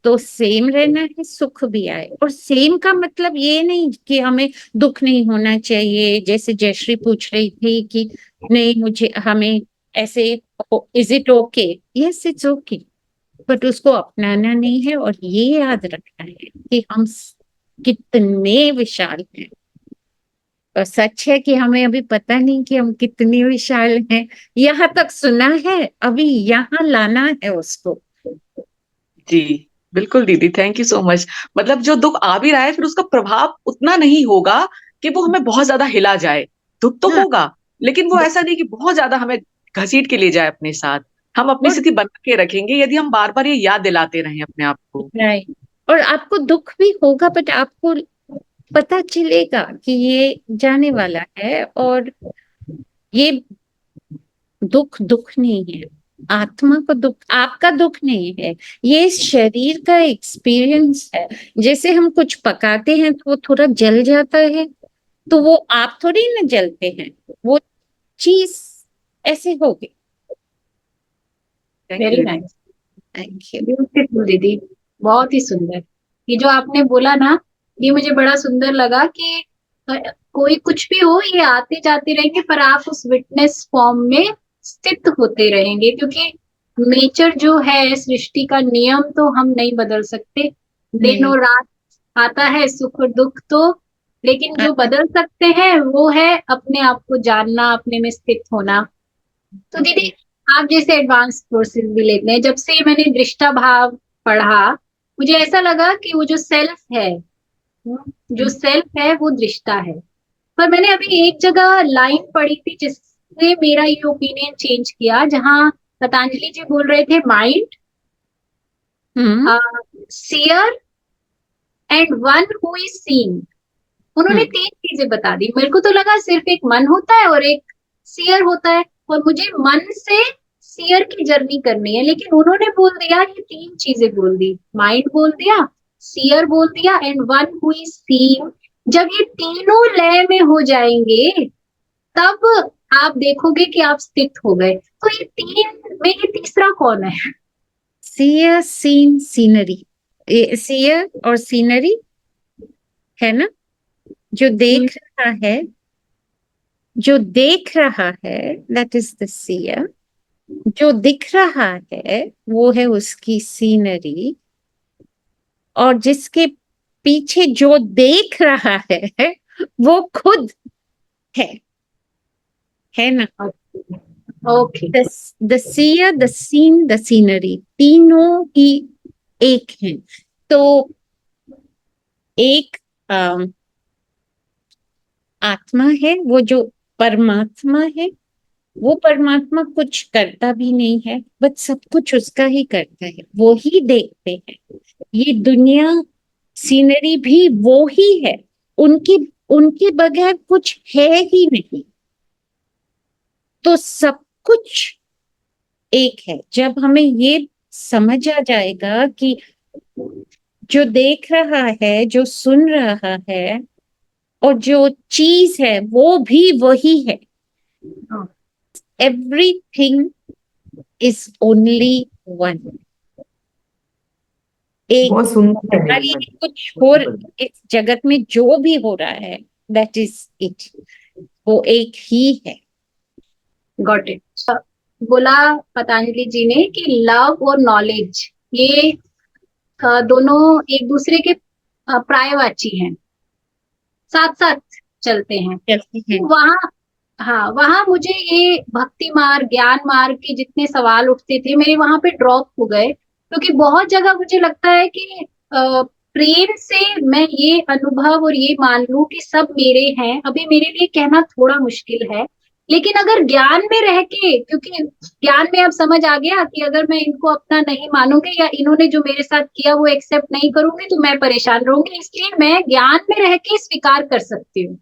तो सेम रहना है, सुख भी आए। और सेम का मतलब ये नहीं कि हमें दुख नहीं होना चाहिए, जैसे जयश्री पूछ रही थी कि नहीं मुझे हमें ऐसे, is it okay? Yes it's okay, but उसको अपनाना नहीं है। और ये याद रखना है कि हम कितने विशाल हैं। और सच है कि हमें अभी पता नहीं कि हम कितने विशाल हैं। यहाँ तक सुना है, अभी यहाँ लाना है उसको। जी बिल्कुल दीदी, थैंक यू सो मच। मतलब जो दुख आ भी रहा है, फिर उसका प्रभाव उतना नहीं होगा कि वो हमें बहुत ज्यादा हिला जाए। दुख तो हाँ, होगा, लेकिन वो ऐसा नहीं कि बहुत ज्यादा हमें घसीट के ले जाए अपने साथ। हम अपनी और स्थिति बना के रखेंगे यदि हम बार बार ये याद दिलाते रहें अपने आप को। राइट, और आपको दुख भी होगा, बट आपको पता चलेगा कि ये जाने वाला है। और ये दुख दुख नहीं है, आत्मा को दुख, आपका दुख नहीं है, ये शरीर का एक्सपीरियंस है। जैसे हम कुछ पकाते हैं तो वो थोड़ा जल जाता है, तो वो आप थोड़ी ना जलते हैं, वो चीज ऐसे हो गई। थैंक वेरी यू दीदी। Nice, thank you. ब्यूटीफुल दीदी, बहुत ही सुंदर। ये जो आपने बोला ना, ये मुझे बड़ा सुंदर लगा कि अ, कोई कुछ भी हो, ये आते जाते रहेंगे, पर आप उस विटनेस फॉर्म में स्थित होते रहेंगे, क्योंकि नेचर जो है, सृष्टि का नियम तो हम नहीं बदल सकते। दिन नहीं, और रात आता है, सुख और दुख तो, लेकिन जो आता बदल सकते हैं वो है अपने आप को जानना, अपने में स्थित होना। तो दीदी, आप जैसे एडवांस कोर्सेज भी लेते हैं, जब से मैंने दृष्टा भाव पढ़ा, मुझे ऐसा लगा कि वो जो सेल्फ है, जो सेल्फ है वो दृष्टा है। पर मैंने अभी एक जगह लाइन पढ़ी थी जिसने मेरा ये ओपिनियन चेंज किया, जहाँ पतंजलि जी बोल रहे थे mind, hmm seer and one who is seeing. उन्होंने हम्म 3 चीजें बता दी। मेरे को तो लगा सिर्फ एक मन होता है और एक सियर होता है, और मुझे मन से सियर की जर्नी करनी है, लेकिन उन्होंने बोल दिया, ये 3 चीजें बोल दी, माइंड बोल दिया, सियर बोल दिया, and one who is seeing. जब ये तीनों लय में हो जाएंगे, तब आप देखोगे कि आप स्थित हो गए। तो ये 3 में ये तीसरा कौन है? सीयर सीन सीनरी, सीयर और सीनरी है ना, जो देख रहा है, जो देख रहा है, दैट इज द सीयर। जो दिख रहा है वो है उसकी सीनरी, और जिसके पीछे जो देख रहा है वो खुद है ना। Okay. The seer, the scene, the scenery, तीनों ही एक हैं। तो एक आत्मा है, वो जो परमात्मा है, वो परमात्मा कुछ करता भी नहीं है, बट सब कुछ उसका ही करता है, वो ही देखते हैं। ये दुनिया, सीनरी भी वो ही है, उनकी उनके बगैर कुछ है ही नहीं। तो सब कुछ एक है। जब हमें ये समझ आ जाएगा कि जो देख रहा है, जो सुन रहा है, और जो चीज है वो भी वही है. Everything is only one. एक बहुत सुंदर है हमारे लिए कुछ हो, इस जगत में जो भी हो रहा है दैट इज इट, वो एक ही है. Got it. बोला पतंजलि जी ने कि लव और नॉलेज ये दोनों एक दूसरे के पर्यायवाची हैं, साथ साथ चलते हैं. कहते हैं वहाँ, हाँ, वहाँ मुझे ये भक्ति मार्ग, ज्ञान मार्ग के जितने सवाल उठते थे मेरे वहां पे ड्रॉप हो गए, क्योंकि बहुत जगह मुझे लगता है कि प्रेम से मैं ये अनुभव और ये मान लूं कि सब मेरे हैं, अभी मेरे लिए कहना थोड़ा मुश्किल है. लेकिन अगर ज्ञान में रह के, क्योंकि ज्ञान में अब समझ आ गया कि अगर मैं इनको अपना नहीं मानूंगी या इन्होंने जो मेरे साथ किया वो एक्सेप्ट नहीं करूंगी तो मैं परेशान रहूंगी, इसलिए मैं ज्ञान में रह के स्वीकार कर सकती हूँ.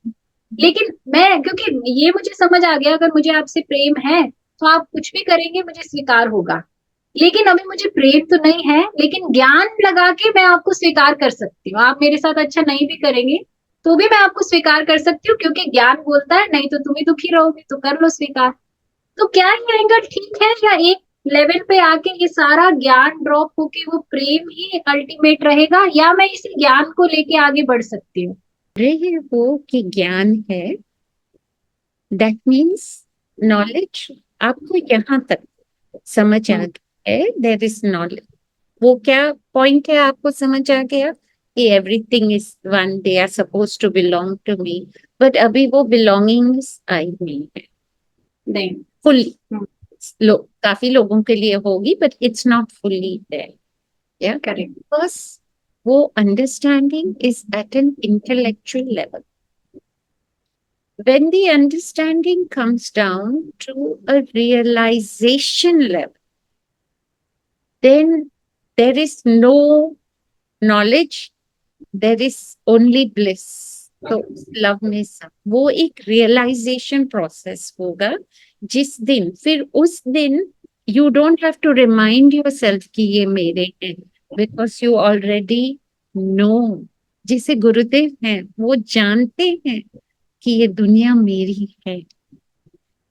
लेकिन मैं, क्योंकि ये मुझे समझ आ गया अगर मुझे आपसे प्रेम है तो आप कुछ भी करेंगे मुझे स्वीकार होगा. लेकिन अभी मुझे प्रेम तो नहीं है, लेकिन ज्ञान लगा के मैं आपको स्वीकार कर सकती हूँ. आप मेरे साथ अच्छा नहीं भी करेंगे तो भी मैं आपको स्वीकार कर सकती हूँ, क्योंकि ज्ञान बोलता है नहीं तो तुम ही दुखी रहोगे, तो कर लो स्वीकार. तो क्या ये एंगल ठीक है, या एक लेवल पे आके ये सारा ज्ञान ड्रॉप होके वो प्रेम ही अल्टीमेट रहेगा, या मैं इसी ज्ञान को लेके आगे बढ़ सकती हूँ? रहे वो कि ज्ञान है, दैट मीन्स नॉलेज आपको यहाँ तक समझ आ गया है, देयर इज नॉलेज. वो क्या पॉइंट है आपको समझ आ गया कि everything is one, they are suppose to belong to me, but अभी वो बिलोंगिंग्स आई हुई है नहीं. फुल्ली. काफी लोगों के लिए होगी but it's not fully there. Yeah correct. बस वो understanding is at an intellectual level. When the understanding comes down to a realization level, then there is no knowledge, there is only bliss. तो love में सब वो एक realisation process होगा जिस दिन, फिर उस दिन you don't have to remind yourself कि ये मेरे हैं, बिकॉज यू ऑलरेडी नो. जिसे गुरुदेव हैं वो जानते हैं कि ये दुनिया मेरी है,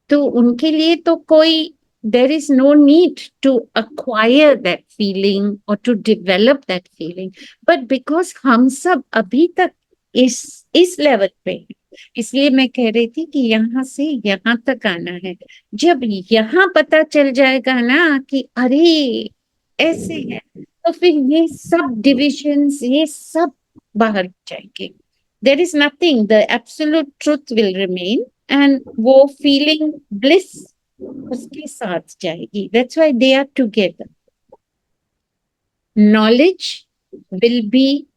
तो उनके लिए तो कोई there is no need to acquire that feeling or to develop that feeling, but because हम सब अभी तक इस लेवल पे हैं, इसलिए मैं कह रही थी कि यहाँ से यहाँ तक आना है. जब यहाँ पता चल जाएगा ना कि अरे ऐसे है, तो फिर ये सब डिविजन्स ये सब बाहर जाएंगे. There is nothing, the absolute truth will remain, and वो feeling bliss उसके साथ जाएगी. That's why they are together. Knowledge will be,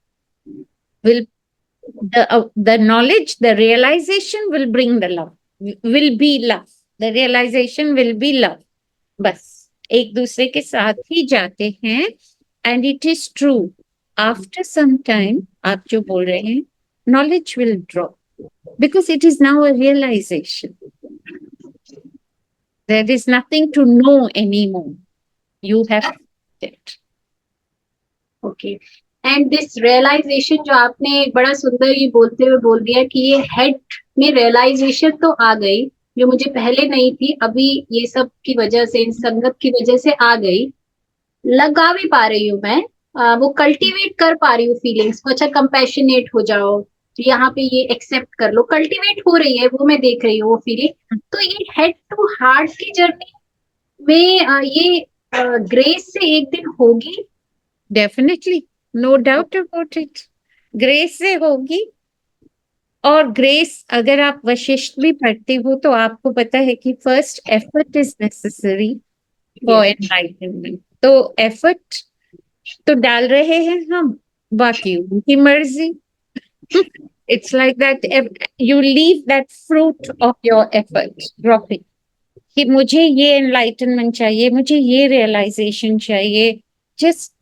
the knowledge, the realization will bring the love, will be love. The realization will be love. बस एक दूसरे के साथ ही जाते हैं. And it is true, after some time, आप जो बोल रहे हैं, knowledge will drop because it is now a realization. There is nothing to know anymore. You have it. Okay. And this realisation जो आपने बड़ा सुंदर ये बोलते हुए बोल दिया कि ये हेड में रियलाइजेशन तो आ गई जो मुझे पहले नहीं थी, अभी ये सब की वजह से, इन संगत की वजह से आ गई, लगा भी पा रही हूँ मैं, वो कल्टीवेट कर पा रही हूँ फीलिंग्स को. अच्छा, कंपैशनेट हो जाओ, यहाँ पे ये एक्सेप्ट कर लो, कल्टीवेट हो रही है वो, मैं देख रही हूँ वो फीलिंग. तो ये हेड टू हार्ट की जर्नी में ये ग्रेस से एक दिन होगी. Definitely, no doubt about it. Grace से होगी. और ग्रेस अगर आप वशिष्ठ भी पढ़ते हो तो आपको पता है कि first effort is necessary for enlightenment. तो एफर्ट तो डाल रहे हैं हम, बाकी उनकी मर्जी. It's like that you leave that fruit of your effort dropping. कि मुझे ये एनलाइटनमेंट चाहिए, मुझे ये रियलाइजेशन चाहिए, जस्ट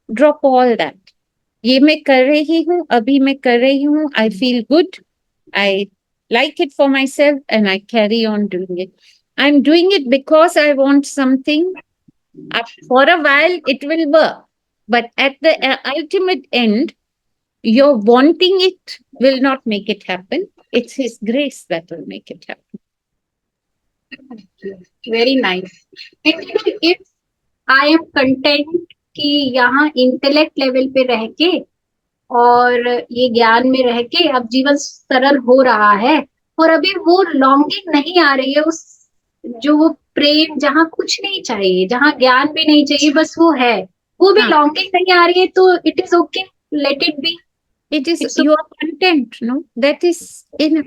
ड्रॉप ऑल दैट. ये मैं कर रही हूँ, अभी मैं कर रही हूँ, I feel good, I like it for myself and I carry on doing it. I'm doing it because I want something. For a while it will work, but at the ultimate end Your wanting it will not make it happen. It's His grace that will make it happen. Very nice. And if I am content कि यहाँ intellect level पे रह के और ये ज्ञान में रह के अब जीवन सरल हो रहा है, और अभी वो लॉन्गिंग नहीं आ रही है, उस जो वो प्रेम जहाँ कुछ नहीं चाहिए, जहाँ ज्ञान भी नहीं चाहिए, बस वो है, वो भी हाँ. लॉन्गिंग नहीं आ रही है, तो it is okay, let it be. It is It's your content, no? That is in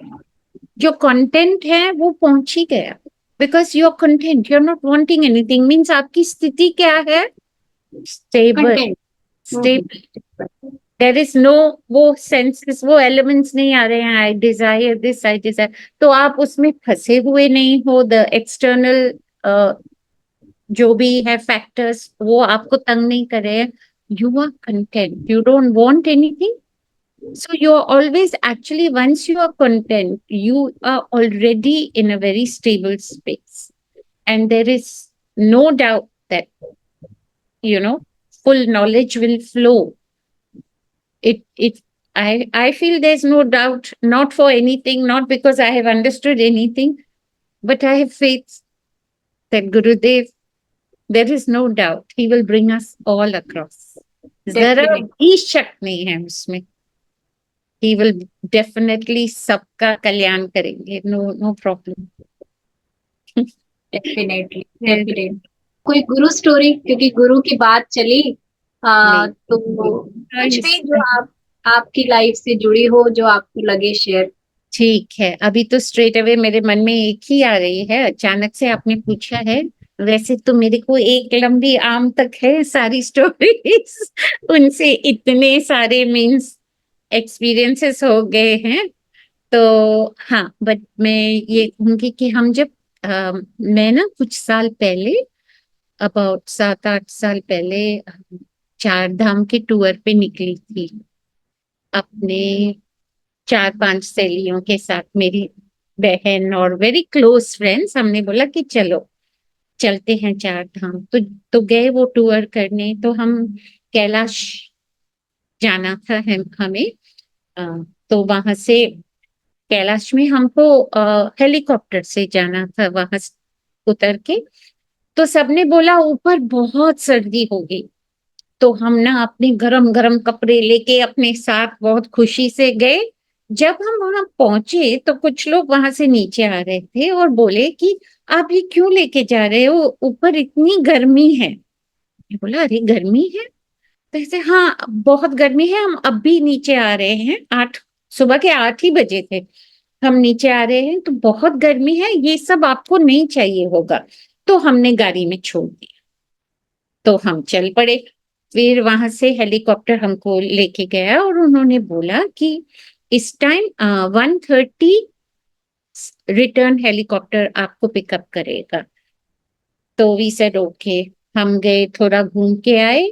जो content है वो पहुंच ही गया. Because your content, you're not wanting anything, means आपकी स्थिति क्या है? Stable. Content. Stable. There is no वो senses, वो elements नहीं आ रहे हैं. I desire this, I desire. तो आप उसमें फंसे हुए नहीं हो. The external जो भी है factors वो आपको तंग नहीं कर रहे हैं. You are content. You don't want anything. So you're always actually, once you are content, you are already in a very stable space. And there is no doubt that, full knowledge will flow. I feel there's no doubt, not for anything, not because I have understood anything, but I have faith that Gurudev, there is no doubt, he will bring us all across. जरा Definitely. भी शक नहीं है उसमें. He will definitely सबका कल्याण करेंगे. No problem. Definitely definitely. कोई गुरु story, क्योंकि गुरु की बात चली, नहीं. तो कुछ भी जो आपकी लाइफ से जुड़ी हो, जो आपको लगे शेयर. ठीक है. अभी तो स्ट्रेट अवे मेरे मन में एक ही आ रही है. अचानक से आपने पूछा है. वैसे तो मेरे को एक लंबी आम तक है सारी स्टोरीज. उनसे इतने सारे मीन्स एक्सपीरियंसेस हो गए हैं. तो हाँ, बट मैं ये कहूंगी कि हम जब मैं ना कुछ साल पहले, अबाउट 7-8 साल पहले, 4 धाम के टूर पे निकली थी अपने 4-5 सहेलियों के साथ. मेरी बहन और वेरी क्लोज फ्रेंड्स, हमने बोला कि चलो चलते हैं 4 धाम. तो गए वो टूर करने. तो हम कैलाश जाना था हमें. तो वहां से कैलाश में हमको हेलीकॉप्टर से जाना था. वहां उतर के तो सबने बोला ऊपर बहुत सर्दी होगी. तो हम ना अपने गरम गरम कपड़े लेके अपने साथ बहुत खुशी से गए. जब हम वहां पहुंचे तो कुछ लोग वहां से नीचे आ रहे थे और बोले कि आप ये क्यों लेके जा रहे हो, ऊपर इतनी गर्मी है. मैं बोला अरे गर्मी है? तो ऐसे हाँ बहुत गर्मी है, हम अब भी नीचे आ रहे हैं. सुबह के 8 ही बजे थे. हम नीचे आ रहे हैं तो बहुत गर्मी है, ये सब आपको नहीं चाहिए होगा. तो हमने गाड़ी में छोड़ दिया. तो हम चल पड़े. फिर वहां से हेलीकॉप्टर हमको लेके गया और उन्होंने बोला कि इस टाइम 1:30 रिटर्न हेलीकॉप्टर आपको पिकअप करेगा. तो वी सेड ओके. हम गए, थोड़ा घूम के आए.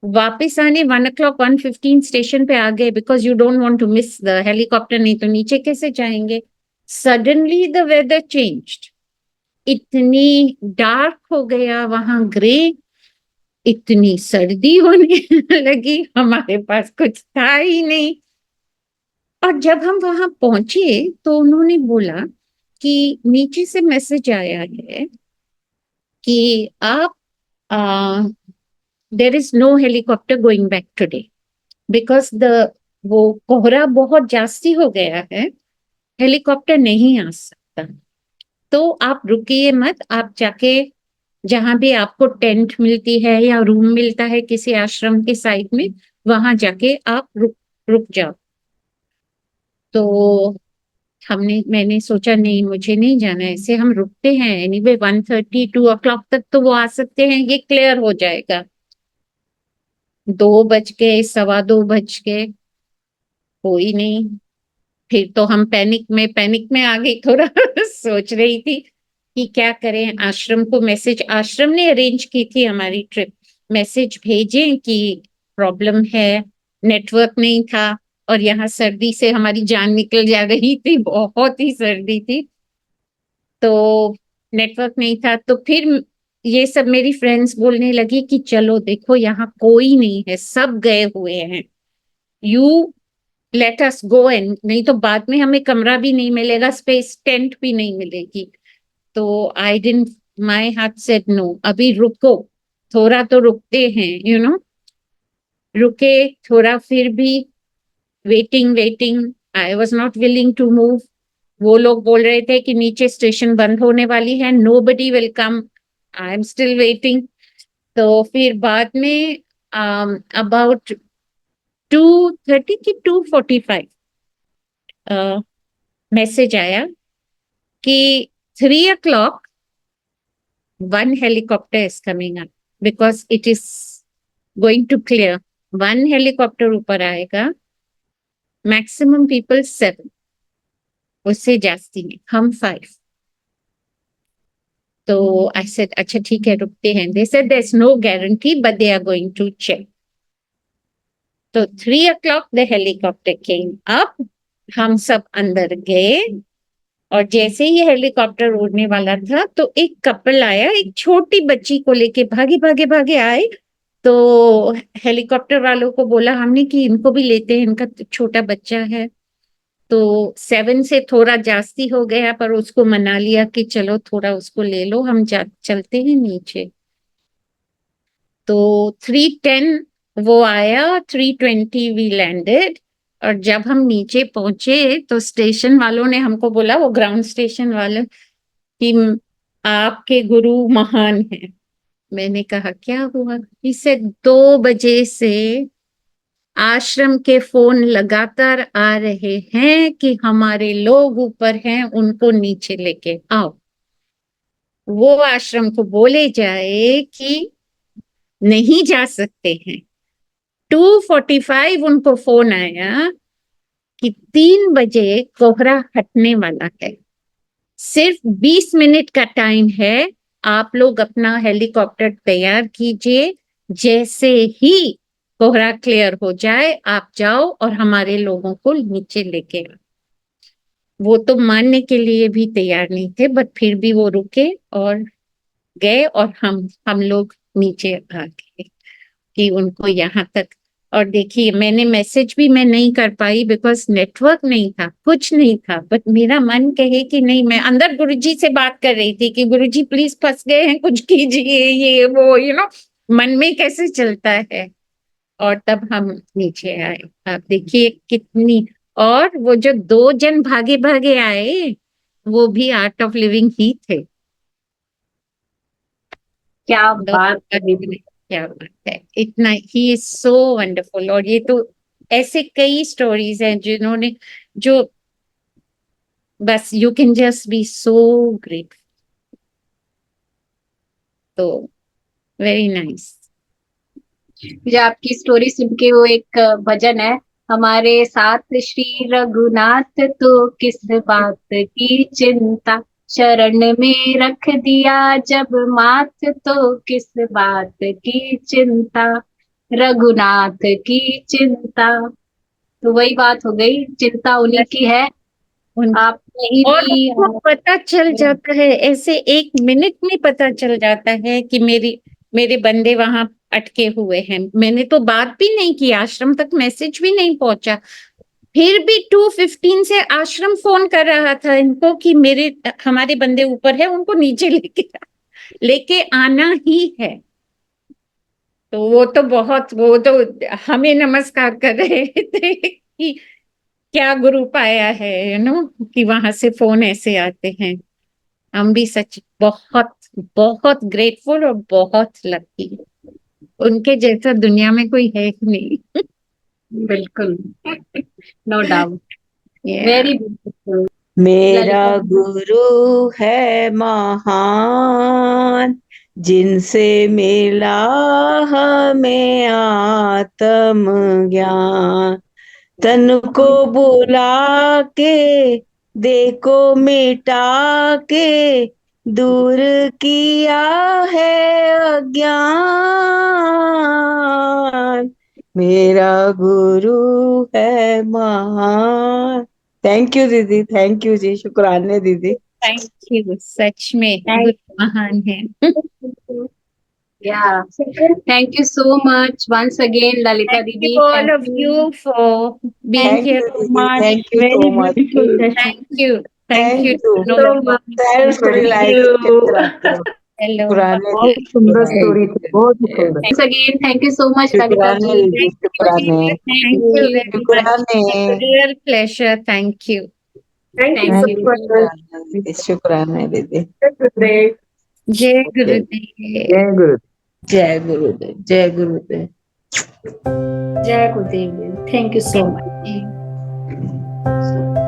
वापस आने 1 o'clock 1:15 स्टेशन पे आ गए, because you don't want to miss the helicopter, नहीं तो नीचे कैसे जाएंगे. Suddenly the weather changed. इतनी डार्क हो गया वहां, ग्रे. इतनी सर्दी होने लगी, हमारे पास कुछ था ही नहीं. और जब हम वहां पहुंचे तो उन्होंने बोला कि नीचे से मैसेज आया है कि आप there is no helicopter going back today because वो कोहरा बहुत जास्ती हो गया है, हेलीकॉप्टर नहीं आ सकता. तो आप रुकिए मत, आप जाके जहां भी आपको टेंट मिलती है या रूम मिलता है किसी आश्रम के साइड में, वहां जाके आप रुक जाओ. तो मैंने सोचा नहीं, मुझे नहीं जाना, ऐसे हम रुकते हैं. एनीवे 1:30 2 o'clock तक तो वो आ सकते हैं, ये क्लियर हो जाएगा. 2 बज गए, 2:15 बज गए, कोई नहीं. फिर तो हम पैनिक में आ गई थोड़ा. सोच रही थी कि क्या करें. आश्रम ने अरेंज की थी हमारी ट्रिप. मैसेज भेजें कि प्रॉब्लम है, नेटवर्क नहीं था और यहाँ सर्दी से हमारी जान निकल जा रही थी, बहुत ही सर्दी थी. तो नेटवर्क नहीं था. तो फिर ये सब मेरी फ्रेंड्स बोलने लगी कि चलो देखो यहाँ कोई नहीं है, सब गए हुए हैं. You let us go, and नहीं तो बाद में हमें कमरा भी नहीं मिलेगा, स्पेस, टेंट भी नहीं मिलेगी। तो I didn't, my heart said no, अभी रुको, थोड़ा तो रुकते हैं, रुके थोड़ा, फिर भी waiting waiting, I was not willing to move. वो लोग बोल रहे थे कि नीचे स्टेशन बंद होने वाली है, nobody will come, I am still waiting. तो फिर बाद में अबाउट 2:30 की 2:45 मैसेज आया कि 3 o'clock one helicopter is coming up because it is going to clear. One helicopter ऊपर आएगा, maximum people 7, उससे जास्ती नहीं, हम 5। तो I said अच्छा ठीक है, रुकते हैं। They said there's no guarantee but they are going to check. तो 3 o'clock the helicopter came up, हम सब अंदर गए, और जैसे ही हेलीकॉप्टर उड़ने वाला था तो एक कपल आया, एक छोटी बच्ची को लेके भागे भागे भागे आए। तो हेलीकॉप्टर वालों को बोला हमने कि इनको भी लेते हैं, इनका छोटा बच्चा है। तो 7 से थोड़ा जास्ती हो गया, पर उसको मना लिया कि चलो थोड़ा उसको ले लो, हम चलते हैं नीचे। तो 3:10 वो आया, 3:20 वी लैंडेड। और जब हम नीचे पहुंचे तो स्टेशन वालों ने हमको बोला, वो ग्राउंड स्टेशन वाले, कि आपके गुरु महान हैं। मैंने कहा क्या हुआ? इसे 2 बजे से आश्रम के फोन लगातार आ रहे हैं कि हमारे लोग ऊपर हैं, उनको नीचे लेके आओ। वो आश्रम को बोले जाए कि नहीं जा सकते हैं। 2:45 उनको फोन आया कि 3 बजे कोहरा हटने वाला है, सिर्फ 20 मिनट का टाइम है, आप लोग अपना हेलीकॉप्टर तैयार कीजिए, जैसे ही कोहरा क्लियर हो जाए आप जाओ और हमारे लोगों को नीचे लेके आओ। वो तो मानने के लिए भी तैयार नहीं थे, बट फिर भी वो रुके और गए, और हम लोग नीचे आ गए कि उनको यहाँ तक। और देखिए मैंने मैसेज भी मैं नहीं कर पाई बिकॉज नेटवर्क नहीं था, कुछ नहीं था, बट मेरा मन कहे कि नहीं, मैं अंदर गुरुजी से बात कर रही थी कि गुरुजी प्लीज फंस गए हैं, कुछ कीजिए, ये वो मन में कैसे चलता है। और तब हम नीचे आए। आप देखिए कितनी, और वो जो 2 जन भागे भागे आए वो भी आर्ट ऑफ लिविंग ही थे। क्या बात है क्या दीदी। बात है, इतना ही इज सो वंडरफुल। और ये तो ऐसे कई स्टोरीज हैं जिन्होंने, जो बस you can just be so great. तो वेरी नाइस। मुझे आपकी स्टोरी सुन के वो एक भजन है, हमारे साथ श्री रघुनाथ तो किस बात की चिंता, शरण में रख दिया जब माथ तो किस बात की चिंता, रघुनाथ की चिंता। तो वही बात हो गई, चिंता उन्हीं की है। आप नहीं और भी उनको पता चल जाता है, ऐसे 1 मिनट में पता चल जाता है कि मेरे बंदे वहां अटके हुए हैं। मैंने तो बात भी नहीं की, आश्रम तक मैसेज भी नहीं पहुंचा, फिर भी 2:15 से आश्रम फोन कर रहा था इनको कि हमारे बंदे ऊपर है, उनको नीचे लेके आना ही है। तो वो तो वो तो हमें नमस्कार कर रहे थे कि क्या गुरु पाया है, कि वहां से फोन ऐसे आते हैं। हम भी सच बहुत बहुत ग्रेटफुल और बहुत लकी, उनके जैसा दुनिया में कोई है ही नहीं। बिल्कुल, no doubt, Yeah. Very beautiful. मेरा ललिता गुरु है महान, जिनसे मिला हमें आत्म ज्ञान, तन को बुला के देखो मिटा के, दूर किया है अज्ञान, मेरा गुरु है महान। थैंक यू दीदी, थैंक यू जी, शुक्राने दीदी। थैंक यू, सच में गुरु महान है। Yeah. Thank you so much once again, Lalita Thank Didi. you all of you for being Thank here. you, So Didi. much. Thank you Very so much. beautiful session. Thank you. Thank you. you No, so much. Thanks for Thank like you. hello. शुक्राने बहुत सुंदर शुक्राने story थी, बहुत ही सुंदर। Once again, thank you so much, Lalita शुक्राने ji. दीदी शुक्राने Thank you very much. शुक्राने Real pleasure. Thank you. Thank you Thank so you. much. शुक्राने दीदी Today. Jai Okay. Gurudev. जय गुरु। जय गुरुदेव जय गुरुदेव Jai Gurudev. Thank you so much. Thank you.